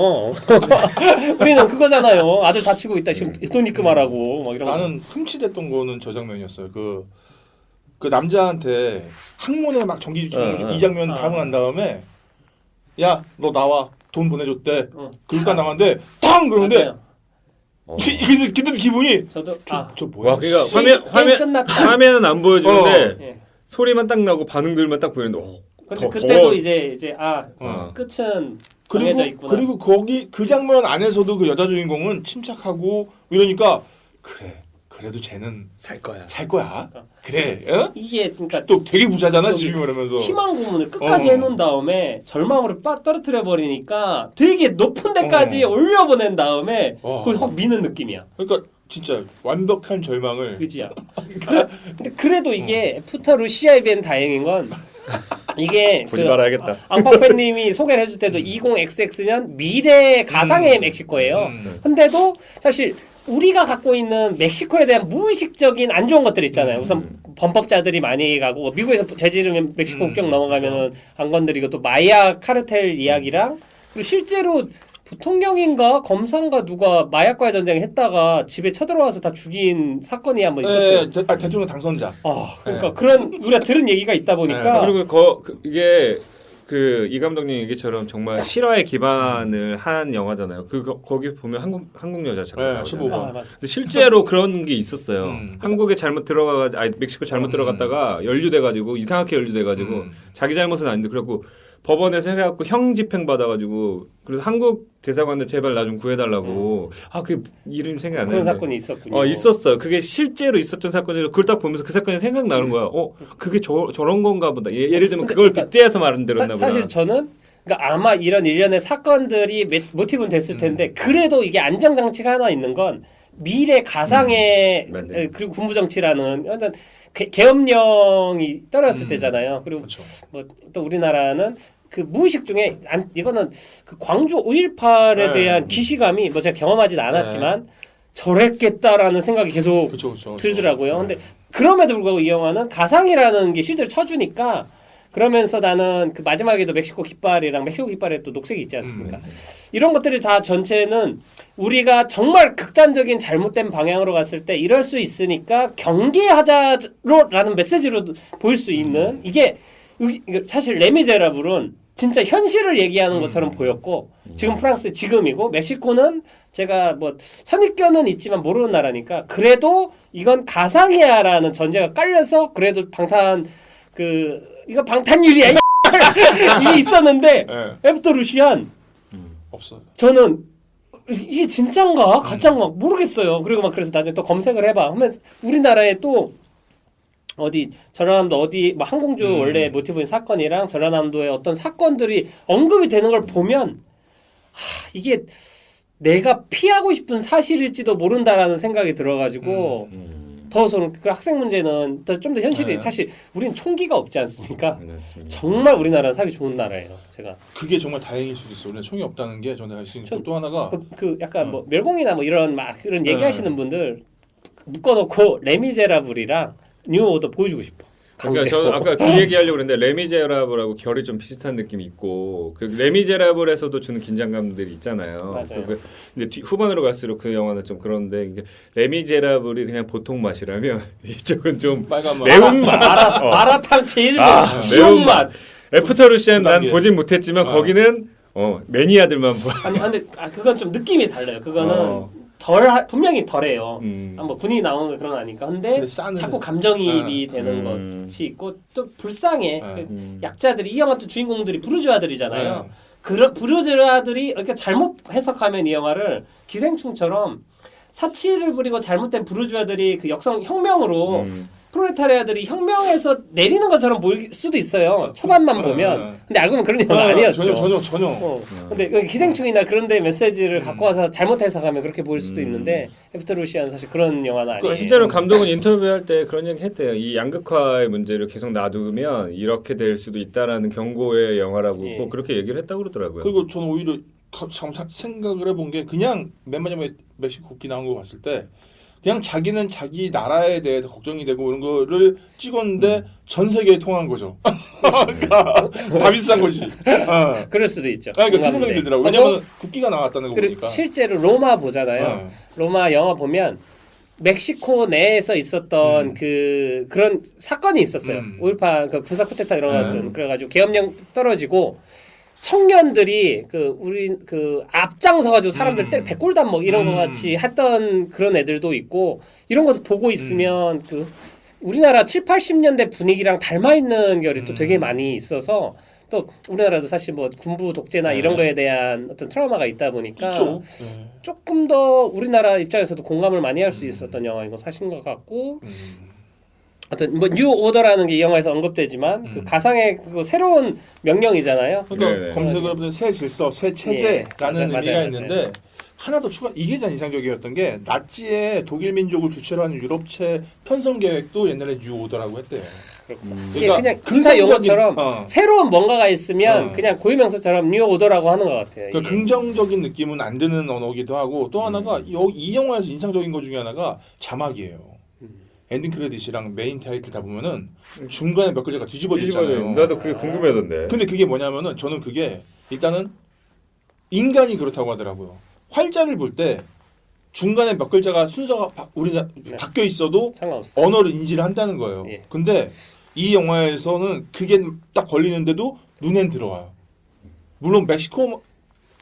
우리는 그거잖아요. 아들 다치고 있다 지금 돈 입금하라고 막 이런. 나는 흠칫했던 거는 저 장면이었어요. 그 남자한테 항문에 막 전기 이 장면 하고 난 다음에 야 너 나와 돈 보내줬대. 그러니까 나왔는데 탕 그러는데 근데 기분이 저도 저 뭐야? 와 그러니까 끝났다. 화면은 안 보여주는데 예. 소리만 딱 나고 반응들만 딱 보이는데 근데 그때도 이제 끝은 정해져 그리고 있구나. 그리고 거기 그 장면 안에서도 그 여자 주인공은 침착하고 이러니까 그래도 쟤는 살 거야. 그래. 어? 이게 그러니까 또 되게 부자잖아 또 집이 그러면서. 희망 고문을 끝까지 해놓은 다음에 절망으로 떨어뜨려 버리니까 되게 높은 데까지 올려보낸 다음에 그걸 확 미는 느낌이야. 그러니까 진짜 완벽한 절망을. 그지야. 근데 그래도 이게 애프터 루시아에 비한 다행인 건 이게 보지 말아야겠다. 앙파팬님이 소개를 해줄 때도 20XX 년 미래 가상의 멕시코예요. 근데도 사실 우리가 갖고 있는 멕시코에 대한 무의식적인 안 좋은 것들 있잖아요. 우선 범법자들이 많이 가고 미국에서 저지르면 멕시코 국경 넘어가면은 안 건드리고 또 마약 카르텔 이야기랑 그리고 실제로 부통령인가 검사인가 누가 마약과의 전쟁 했다가 집에 쳐들어와서 다 죽인 사건이 한번 있었어요. 대통령 당선자. 그러니까 그런 우리가 들은 얘기가 있다 보니까 그리고 이게 이 감독님 얘기처럼 정말 실화에 기반을 한 영화잖아요. 거기 보면 한국 여자 잠깐 나오잖아요. 15번. 근데 실제로 그런 게 있었어요. 한국에 잘못 들어가가지고 멕시코 잘못 들어갔다가 연루돼가지고 이상하게 연루돼가지고 자기 잘못은 아닌데 그래갖고 법원에서 해갖고 형 집행 받아가지고 그래서 한국 대사관에 제발 나 좀 구해달라고 그 이름 생각 안 나는데 그런 사건이 있었군요. 있었어요. 그게 실제로 있었던 사건이라 그걸 딱 보면서 그 사건이 생각나는 거야. 그게 저런 건가 보다. 예를 들면 그걸 빗대어서 말한 대로였나 보다. 사실 저는 그러니까 아마 이런 일련의 사건들이 모티브는 됐을 텐데 그래도 이게 안정장치가 하나 있는 건 미래 가상의 그리고 군부정치라는 완전 계엄령이 떨어졌을 때잖아요. 그리고 그렇죠. 뭐 또 우리나라는 그 무의식 중에 이거는 그 광주 5.18에 대한 기시감이 뭐 제가 경험하진 않았지만 저랬겠다라는 생각이 계속 그쵸. 들더라고요. 근데 그럼에도 불구하고 이 영화는 가상이라는 게 실제로 쳐주니까 그러면서 나는 그 마지막에도 멕시코 깃발에 또 녹색이 있지 않습니까? 이런 것들이 다 전체는 우리가 정말 극단적인 잘못된 방향으로 갔을 때 이럴 수 있으니까 경계하자로라는 메시지로 보일 수 있는 이게 사실 레미제라블은 진짜 현실을 얘기하는 것처럼 보였고 지금 프랑스 지금이고 멕시코는 제가 뭐 선입견은 있지만 모르는 나라니까 그래도 이건 가상이야라는 전제가 깔려서 그래도 이거 방탄유리야 이게 있었는데 애프터 루시안 없어요. 저는 이게 진짠가 가짠가 모르겠어요. 그리고 막 그래서 나중에 또 검색을 해봐 하면서 우리나라에 또 전라남도 뭐 항공주 원래 모티브인 사건이랑 전라남도의 어떤 사건들이 언급이 되는 걸 보면 이게 내가 피하고 싶은 사실일지도 모른다라는 생각이 들어가지고 더 저는 그 학생 문제는 좀 더 현실이 사실 우리는 총기가 없지 않습니까? 정말 우리나라는 사기 좋은 나라예요. 제가 그게 정말 다행일 수도 있어요. 우리가 총이 없다는 게 저는 사실 또 하나가 그 약간 뭐 멸공이나 뭐 이런 막 그런 얘기하시는 분들 묶어놓고 레미제라블이랑 뉴 오더 보여주고 싶어. 그러니까 저는 아까 그 얘기하려고 그랬는데 레미제라블하고 결이 좀 비슷한 느낌이 있고 그 레미제라블에서도 주는 긴장감들이 있잖아요. 맞아요. 근데 후반으로 갈수록 그 영화는 좀 그런데 이게 레미제라블이 그냥 보통 맛이라면 이쪽은 좀 빨간 맛. 매운맛. 마라탕 제일 매운맛. 맛. 애프터 루시안 난 보진 못했지만 거기는 매니아들만 아니 근데 그건 좀 느낌이 달라요. 그거는 분명히 덜해요. 뭐 군인이 나오는 거 그런 거 아니까. 근데 자꾸 감정이입이 되는 것이 있고 또 불쌍해. 약자들이 이 영화 또 주인공들이 부르주아들이잖아요. 그런 부르주아들이 그러니까 잘못 해석하면 이 영화를 기생충처럼 사치를 부리고 잘못된 부르주아들이 그 역성 혁명으로 프롤레타리아들이 혁명에서 내리는 것처럼 보일 수도 있어요. 초반만 보면. 근데 알고 보면 그런 영화 아니었죠. 전혀. 근데 기생충이나 그런 데 메시지를 갖고 와서 잘못 해석하면 그렇게 보일 수도 있는데 애프터 루시안 사실 그런 영화는 아니에요. 실제로 감독은 인터뷰할 때 그런 얘기 했대요. 이 양극화의 문제를 계속 놔두면 이렇게 될 수도 있다라는 경고의 영화라고 뭐 그렇게 얘기를 했다고 그러더라고요. 그리고 저는 오히려 생각을 해본 게 그냥 맨 마지막에 멕시코 국기 나온 거 봤을 때 그냥 자기는 자기 나라에 대해서 걱정이 되고 이런 거를 찍었는데 전 세계에 통한 거죠. 그러니까 다 비슷한 거지. 그럴 수도 있죠. 그러니까 그 생각이 들더라고. 왜냐면 국기가 나왔다는 거 보니까. 실제로 로마 보잖아요. 로마 영화 보면 멕시코 내에서 있었던 그런 사건이 있었어요. 5.18 그 군사 쿠데타 이런 거 같은 그래가지고 계엄령 떨어지고 청년들이 우리 앞장서 가지고 사람들 때려 백골단 뭐 이런 거 같이 했던 그런 애들도 있고 이런 것도 보고 있으면 우리나라 7, 80년대 분위기랑 닮아 있는 결이 또 되게 많이 있어서 또 우리나라도 사실 뭐 군부 독재나 이런 거에 대한 어떤 트라우마가 있다 보니까 조금 더 우리나라 입장에서도 공감을 많이 할 수 있었던 영화인 건 사실인 것 같고 하여튼 뭐 뉴 오더라는 게 이 영화에서 언급되지만 그 가상의 그 새로운 명령이잖아요. 그러니까 검색을 해보면 새 질서, 새 체제라는 의미가 있는데 하나 더 추가 이게 난 인상적이었던 게 나치의 독일 민족을 주체로 하는 유럽체 편성 계획도 옛날에 뉴 오더라고 했대요. 이게 그냥 군사 용어처럼 새로운 뭔가가 있으면 그냥 고유명사처럼 뉴 오더라고 하는 것 같아요. 그러니까 긍정적인 느낌은 안 드는 언어기도 하고 또 하나가 이 영화에서 인상적인 것 중에 하나가 자막이에요. 엔딩 크레딧이랑 메인 타이틀 다 보면은 중간에 몇 글자가 뒤집어지잖아요. 나도 그게 궁금해던데. 근데 그게 뭐냐면은 저는 그게 일단은 인간이 그렇다고 하더라고요. 활자를 볼 때 중간에 몇 글자가 순서가 바뀌어 있어도 상관없어요. 언어를 인지를 한다는 거예요. 근데 이 영화에서는 그게 딱 걸리는데도 눈엔 들어와요. 물론 멕시코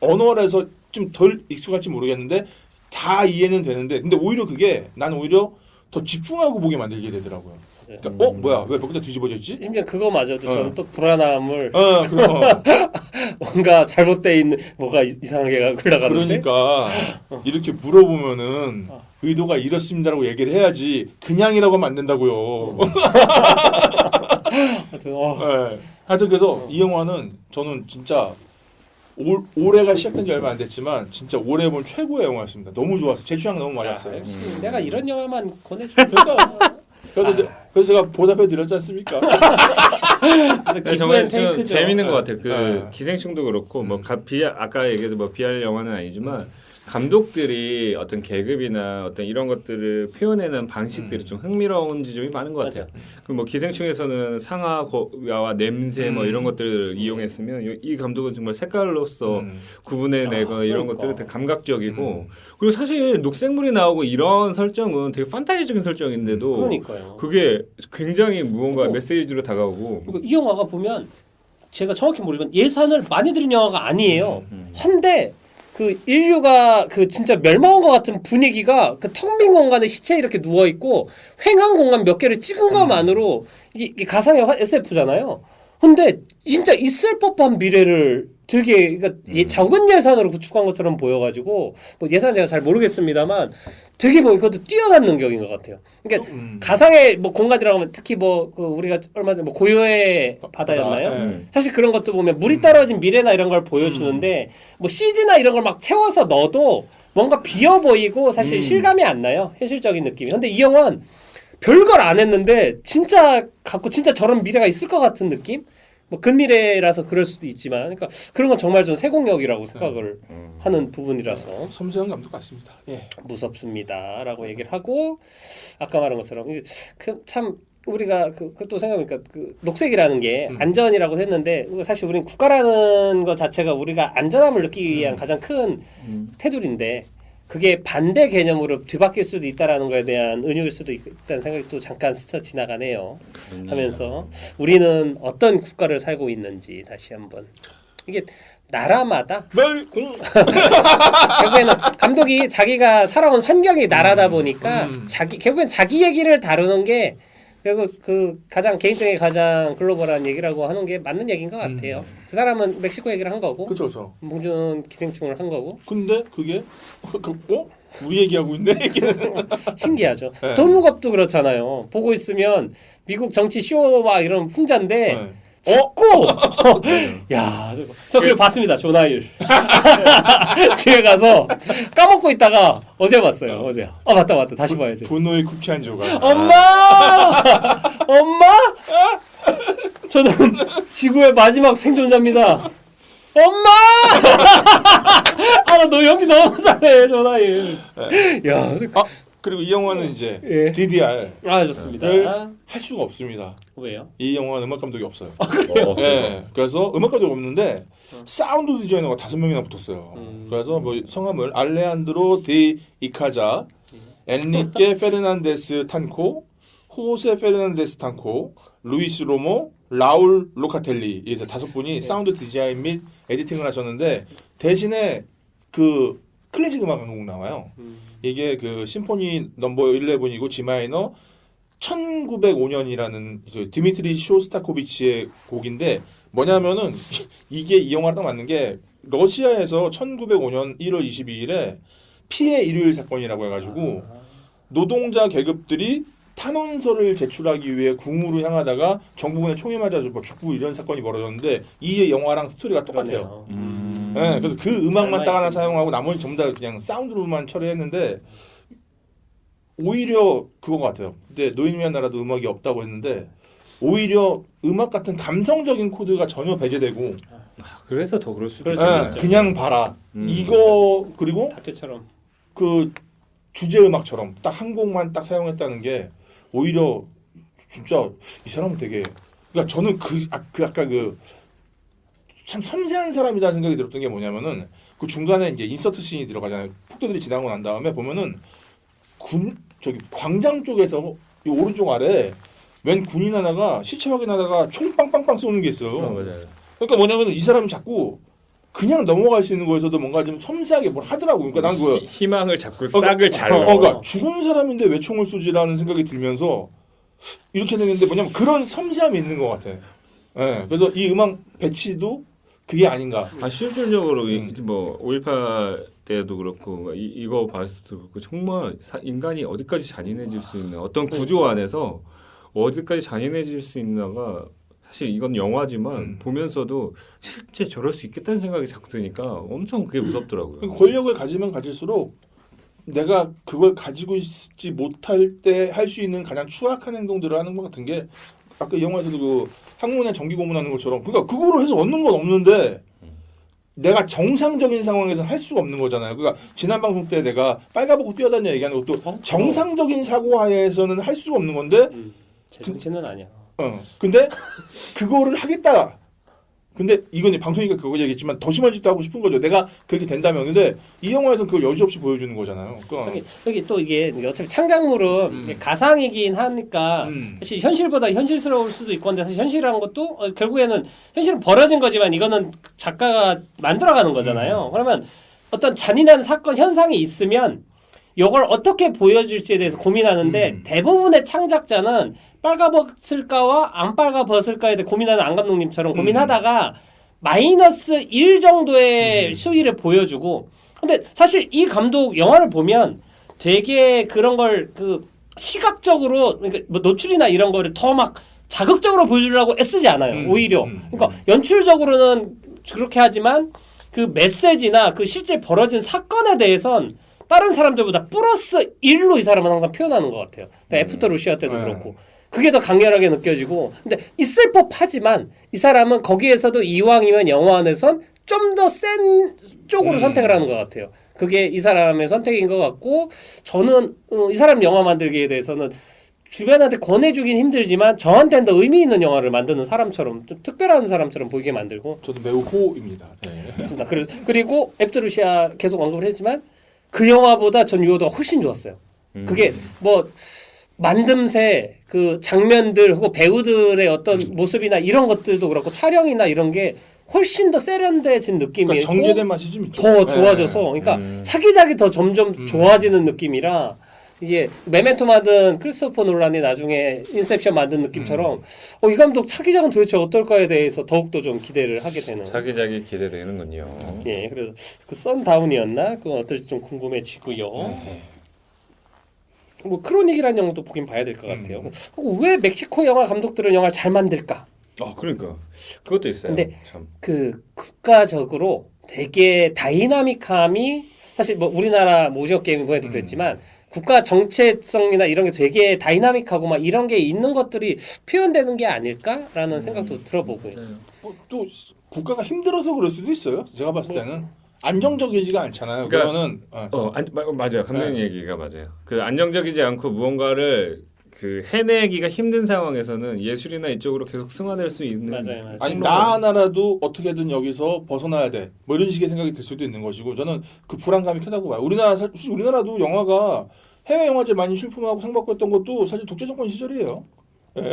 언어라서 좀 덜 익숙할지 모르겠는데 다 이해는 되는데 근데 오히려 그게 난 오히려 더 집중하고 보게 만들게 되더라고요. 그러니까 뭐야 왜 몇 글자 뒤집어져 있지? 심지어 그거마저도 저는 또 불안함을 뭔가 잘못돼 있는 뭐가 이상하게 흘러가는데 그러니까 이렇게 물어보면은 의도가 이렇습니다라고 얘기를 해야지 그냥이라고 하면 안 된다고요. 하여튼 그래서 이 영화는 저는 진짜 올해가 시작된 지 얼마 안 됐지만 진짜 올해 본 최고의 영화였습니다. 너무 좋았어요. 제 취향 너무 맞았어요. 내가 이런 영화만 권해주면 그래서 제가 보답해 드렸지 않습니까? 정말 재밌는 것 같아요. 기생충도 그렇고 뭐 아까 얘기해도 뭐 비할 영화는 아니지만 감독들이 어떤 계급이나 어떤 이런 것들을 표현해낸 방식들이 좀 흥미로운 지점이 많은 것 같아요. 그 뭐 기생충에서는 상하와 냄새 뭐 이런 것들을 이용했으면 이 감독은 정말 색깔로서 구분해내거나 이런 것들이 되게 감각적이고 그리고 사실 녹색물이 나오고 이런 설정은 되게 판타지적인 설정인데도 그러니까요. 그게 굉장히 무언가 메시지로 다가오고 이 영화가 보면 제가 정확히 모르지만 예산을 많이 들인 영화가 아니에요. 한데 그 인류가 그 진짜 멸망한 것 같은 분위기가 그 텅 빈 공간에 시체 이렇게 누워 있고 횡한 공간 몇 개를 찍은 것만으로 이게 가상의 SF잖아요. 근데 진짜 있을 법한 미래를 되게 그러니까 적은 예산으로 구축한 것처럼 보여가지고 뭐 예산 제가 잘 모르겠습니다만 되게 뭐 이것도 뛰어난 능력인 것 같아요. 그러니까 가상의 뭐 공간이라고 하면 특히 뭐 그 우리가 얼마 전에 뭐 고요의 바다였나요? 사실 그런 것도 보면 물이 떨어진 미래나 이런 걸 보여주는데 뭐 CG나 이런 걸 막 채워서 넣어도 뭔가 비어 보이고 사실 실감이 안 나요. 현실적인 느낌이. 근데 이 영화는 별걸 안 했는데 진짜 갖고 진짜 저런 미래가 있을 것 같은 느낌? 뭐 근미래라서 그럴 수도 있지만 그러니까 그런 건 정말 좀 세공력이라고 생각을 하는 부분이라서 섬세한 감독 같습니다. 무섭습니다라고 얘기를 하고 아까 말한 것처럼 참 우리가 그것도 생각해보니까 그 녹색이라는 게 안전이라고 했는데 사실 우리는 국가라는 것 자체가 우리가 안전함을 느끼기 위한 가장 큰 테두리인데 그게 반대 개념으로 뒤바뀔 수도 있다라는 거에 대한 은유일 수도 있다는 생각이 또 잠깐 스쳐 지나가네요. 하면서 우리는 어떤 국가를 살고 있는지 다시 한번 이게 나라마다 결국에는 감독이 자기가 살아온 환경이 나라다 보니까 결국엔 자기 얘기를 다루는 게 결국 그 가장 개인적인 가장 글로벌한 얘기라고 하는 게 맞는 얘기인 것 같아요. 그 사람은 멕시코 얘기를 한 거고, 그렇죠. 봉준 기생충을 한 거고. 근데 그게 우리 얘기하고 있네. 신기하죠. 돈룩업도 그렇잖아요. 보고 있으면 미국 정치 쇼 막 이런 풍자인데 자꾸 야 저 그걸 봤습니다. 조나일 집에 가서 까먹고 있다가 어제 봤어요. 어제 맞다 다시 봐야지. 분노의 쿠키 한 조각. 엄마 저는 지구의 마지막 생존자입니다. 엄마 나 너 연기 너무 잘해 조나일. 야 그리고 이 영화는 이제 예. DDR 아 좋습니다. 할 수가 없습니다. 왜요? 이 영화는 음악 감독이 없어요. 어, 네, 그래서 음악 감독이 없는데 사운드 디자이너가 5명이나 붙었어요. 그래서 뭐 성함을 알레한드로 디 이카자, 엔리케 페르난데스 탄코, 호세 페르난데스 탄코, 루이스 로모, 라울 로카텔리 이제 5분이 사운드 디자인 및 에디팅을 하셨는데 대신에 그 클래식 음악 한 곡 나와요. 이게 그 심포니 넘버 11이고 G 마이너 1905년이라는 그 드미트리 쇼스타코비치의 곡인데 뭐냐면은 이게 이 영화랑 딱 맞는 게 러시아에서 1905년 1월 22일에 피해 일요일 사건이라고 해가지고 노동자 계급들이 탄원서를 제출하기 위해 궁으로 향하다가 정부군의 총에 맞아서 뭐 죽고 이런 사건이 벌어졌는데 이 영화랑 스토리가 똑같아요. 네, 그래서 그 음악만 딱 하나 사용하고 나머지 전부 다 그냥 사운드로만 처리했는데 오히려 그거 같아요. 근데 노인위한 나라도 음악이 없다고 했는데 오히려 음악 같은 감성적인 코드가 전혀 배제되고 그래서 더 그럴 수도 그럴 있어요. 수도 있죠. 그냥 봐라. 이거 그리고 학교처럼. 그 주제 음악처럼 딱 한 곡만 딱 사용했다는 게 오히려 진짜 이 사람은 되게 그러니까 저는 아까 그 참 섬세한 사람이라는 생각이 들었던 게 뭐냐면은 그 중간에 이제 인서트 씬이 들어가잖아요. 폭도들이 지나고 난 다음에 보면은 저기 광장 쪽에서 이 오른쪽 아래 웬 군인 하나가 시체 확인하다가 총 빵빵빵 쏘는 게 있어요. 맞아요. 그러니까 뭐냐면 이 사람이 자꾸 그냥 넘어갈 수 있는 거에서도 뭔가 좀 섬세하게 뭘 하더라고. 그러니까 난 그 희망을 잡고 싹을 잘 넣어. 그러니까 죽은 사람인데 왜 총을 쏘지라는 생각이 들면서 이렇게 되는데 뭐냐면 그런 섬세함이 있는 것 같아. 예. 그래서 이 음악 배치도 그게 아닌가. 실질적으로 뭐 5.18 때도 그렇고 이거 봤을 때도 그렇고 정말 인간이 어디까지 잔인해질 수 있나 어떤 구조 안에서 어디까지 잔인해질 수 있나가 사실 이건 영화지만 보면서도 실제 저럴 수 있겠다는 생각이 자꾸 드니까 엄청 그게 무섭더라고요. 권력을 가지면 가질수록 내가 그걸 가지고 있지 못할 때 할 수 있는 가장 추악한 행동들을 하는 것 같은 게 아까 이 영화에서도 그 학문에 정기 고문하는 것처럼 그러니까 그거로 해서 얻는 건 없는데 내가 정상적인 상황에서 할 수가 없는 거잖아요. 그러니까 지난 방송 때 내가 빨가벗고 뛰어다녀 얘기하는 것도 정상적인 사고하에서는 할 수가 없는 건데 제정신은 아니야. 근데 그거를 하겠다. 근데 이건 방송이니까 그거 얘기했지만 더 심한 짓도 하고 싶은 거죠. 내가 그렇게 된다면. 근데 이 영화에서는 그걸 여지없이 보여주는 거잖아요. 그러니까 여기 또 이게 어차피 창작물은 가상이긴 하니까 사실 현실보다 현실스러울 수도 있고 한데 사실 현실이라는 것도 결국에는 현실은 벌어진 거지만 이거는 작가가 만들어가는 거잖아요. 그러면 어떤 잔인한 사건 현상이 있으면 이걸 어떻게 보여줄지에 대해서 고민하는데 대부분의 창작자는 빨가벗을까와 안 빨가벗을까에 대해 고민하는 안 감독님처럼 고민하다가 마이너스 1 정도의 수위를 보여주고 근데 사실 이 감독 영화를 보면 되게 그런 걸 그 시각적으로 그러니까 뭐 노출이나 이런 거를 더 막 자극적으로 보여주려고 애쓰지 않아요. 오히려 그러니까 연출적으로는 그렇게 하지만 그 메시지나 그 실제 벌어진 사건에 대해선 다른 사람들보다 플러스 1로 이 사람은 항상 표현하는 것 같아요. 애프터 루시아 때도 그렇고. 그게 더 강렬하게 느껴지고 근데 있을 법하지만 이 사람은 거기에서도 이왕이면 영화 안에선 좀 더 센 쪽으로 선택을 하는 것 같아요. 그게 이 사람의 선택인 것 같고 저는 이 사람 영화 만들기에 대해서는 주변한테 권해주긴 힘들지만 저한테는 더 의미 있는 영화를 만드는 사람처럼 좀 특별한 사람처럼 보이게 만들고 저도 매우 호입니다. 네. 있습니다. 그리고 애프터 루시아 계속 언급을 했지만 그 영화보다 전 유호도가 훨씬 좋았어요. 그게 뭐 만듦새 그 장면들 혹은 배우들의 어떤 모습이나 이런 것들도 그렇고 촬영이나 이런 게 훨씬 더 세련돼진 느낌이고 그러니까 정제된 맛이 좀 있죠. 더 좋아져서 그러니까 차기작이 더 점점 좋아지는 느낌이라 이게 메멘토 만든 크리스토퍼 놀란이 나중에 인셉션 만든 느낌처럼 이 감독 차기작은 도대체 어떨까에 대해서 더욱더 좀 기대를 하게 되는 자기자기 기대되는군요. 예, 그래서 그 선다운이었나 그건 어떨지 좀 궁금해지고요. 뭐 크로닉이라는 영화도 보긴 봐야 될 것 같아요. 왜 멕시코 영화 감독들은 영화를 잘 만들까? 그러니까 그것도 있어요. 근데 참. 그 국가적으로 되게 다이나믹함이 사실 뭐 우리나라 뭐 오징어 게임 이번에도 그랬지만 국가 정체성이나 이런 게 되게 다이나믹하고 막 이런 게 있는 것들이 표현되는 게 아닐까라는 생각도 들어보고요. 또 국가가 힘들어서 그럴 수도 있어요. 제가 봤을 때는 안정적이지가 않잖아요. 그러니까 그거는 맞아요. 감독님 얘기가 맞아요. 그 안정적이지 않고 무언가를 그 해내기가 힘든 상황에서는 예술이나 이쪽으로 계속 승화될 수 있는. 맞아요. 아니 나 하나라도 어떻게든 여기서 벗어나야 돼. 뭐 이런 식의 생각이 들 수도 있는 것이고 저는 그 불안감이 크다고 봐요. 우리나라도 영화가 해외 영화제 많이 출품하고 상 받고 했던 것도 사실 독재 정권 시절이에요. 예.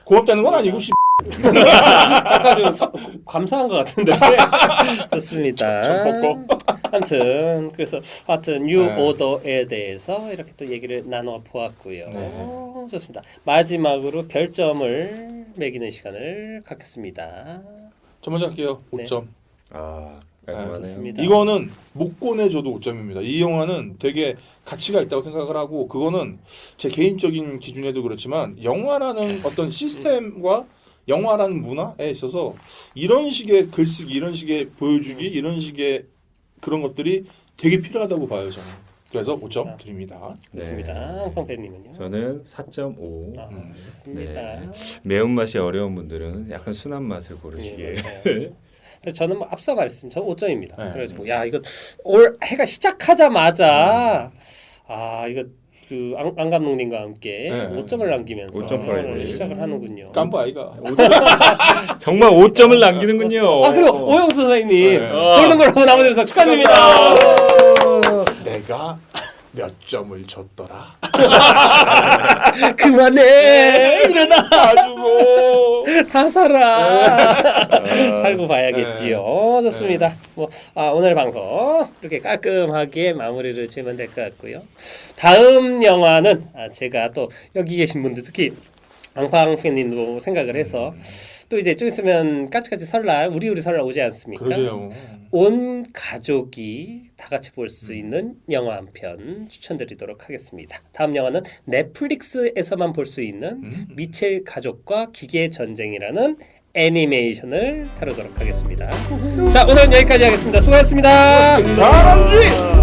고맙다는 건 아니고 약간 좀 감사한 것 같은데. 좋습니다. 아무튼 그래서 뉴 오더에 대해서 이렇게 또 얘기를 나눠 보았고요. 좋습니다. 마지막으로 별점을 매기는 시간을 갖겠습니다. 저 먼저 할게요. 네. 5점. 좋습니다. 이거는 못 꺼내줘도 5점입니다. 이 영화는 되게 가치가 있다고 생각을 하고 그거는 제 개인적인 기준에도 그렇지만 영화라는 어떤 시스템과 영화라는 문화에 있어서 이런 식의 글쓰기, 이런 식의 보여주기, 이런 식의 그런 것들이 되게 필요하다고 봐요 저는. 그래서 5점 드립니다. 좋습니다. 펑팬님은요? 저는 4.5. 좋습니다. 네. 매운맛이 어려운 분들은 약간 순한 맛을 고르시길. 저는 뭐 앞서 말했습니다. 저 5점입니다. 그래가지고 야 이거 올 해가 시작하자마자 이거 그 안 감독님과 함께 5점을 남기면서 5.8 시작을 하는군요. 깜부 아이가. 정말 5점을 남기는군요. 그리고 오영수 선생님 골든글러브 나무들에서 축하드립니다. 내가 몇 점을 줬더라. 그만해 이러다 가지고 다 살아. 살고 봐야겠지요. 좋습니다. 오늘 방송 이렇게 깔끔하게 마무리를 지으면 될 것 같고요. 다음 영화는 제가 또 여기 계신 분들 특히 앙팡 팬님도 생각을 해서 또 이제 좀 있으면 까치까치 설날 우리 설날 오지 않습니까? 그러게요. 온 가족이 다 같이 볼 수 있는 영화 한 편 추천드리도록 하겠습니다. 다음 영화는 넷플릭스에서만 볼 수 있는 미첼 가족과 기계의 전쟁이라는 애니메이션을 다루도록 하겠습니다. 자, 오늘은 여기까지 하겠습니다. 수고하셨습니다. 사람주의.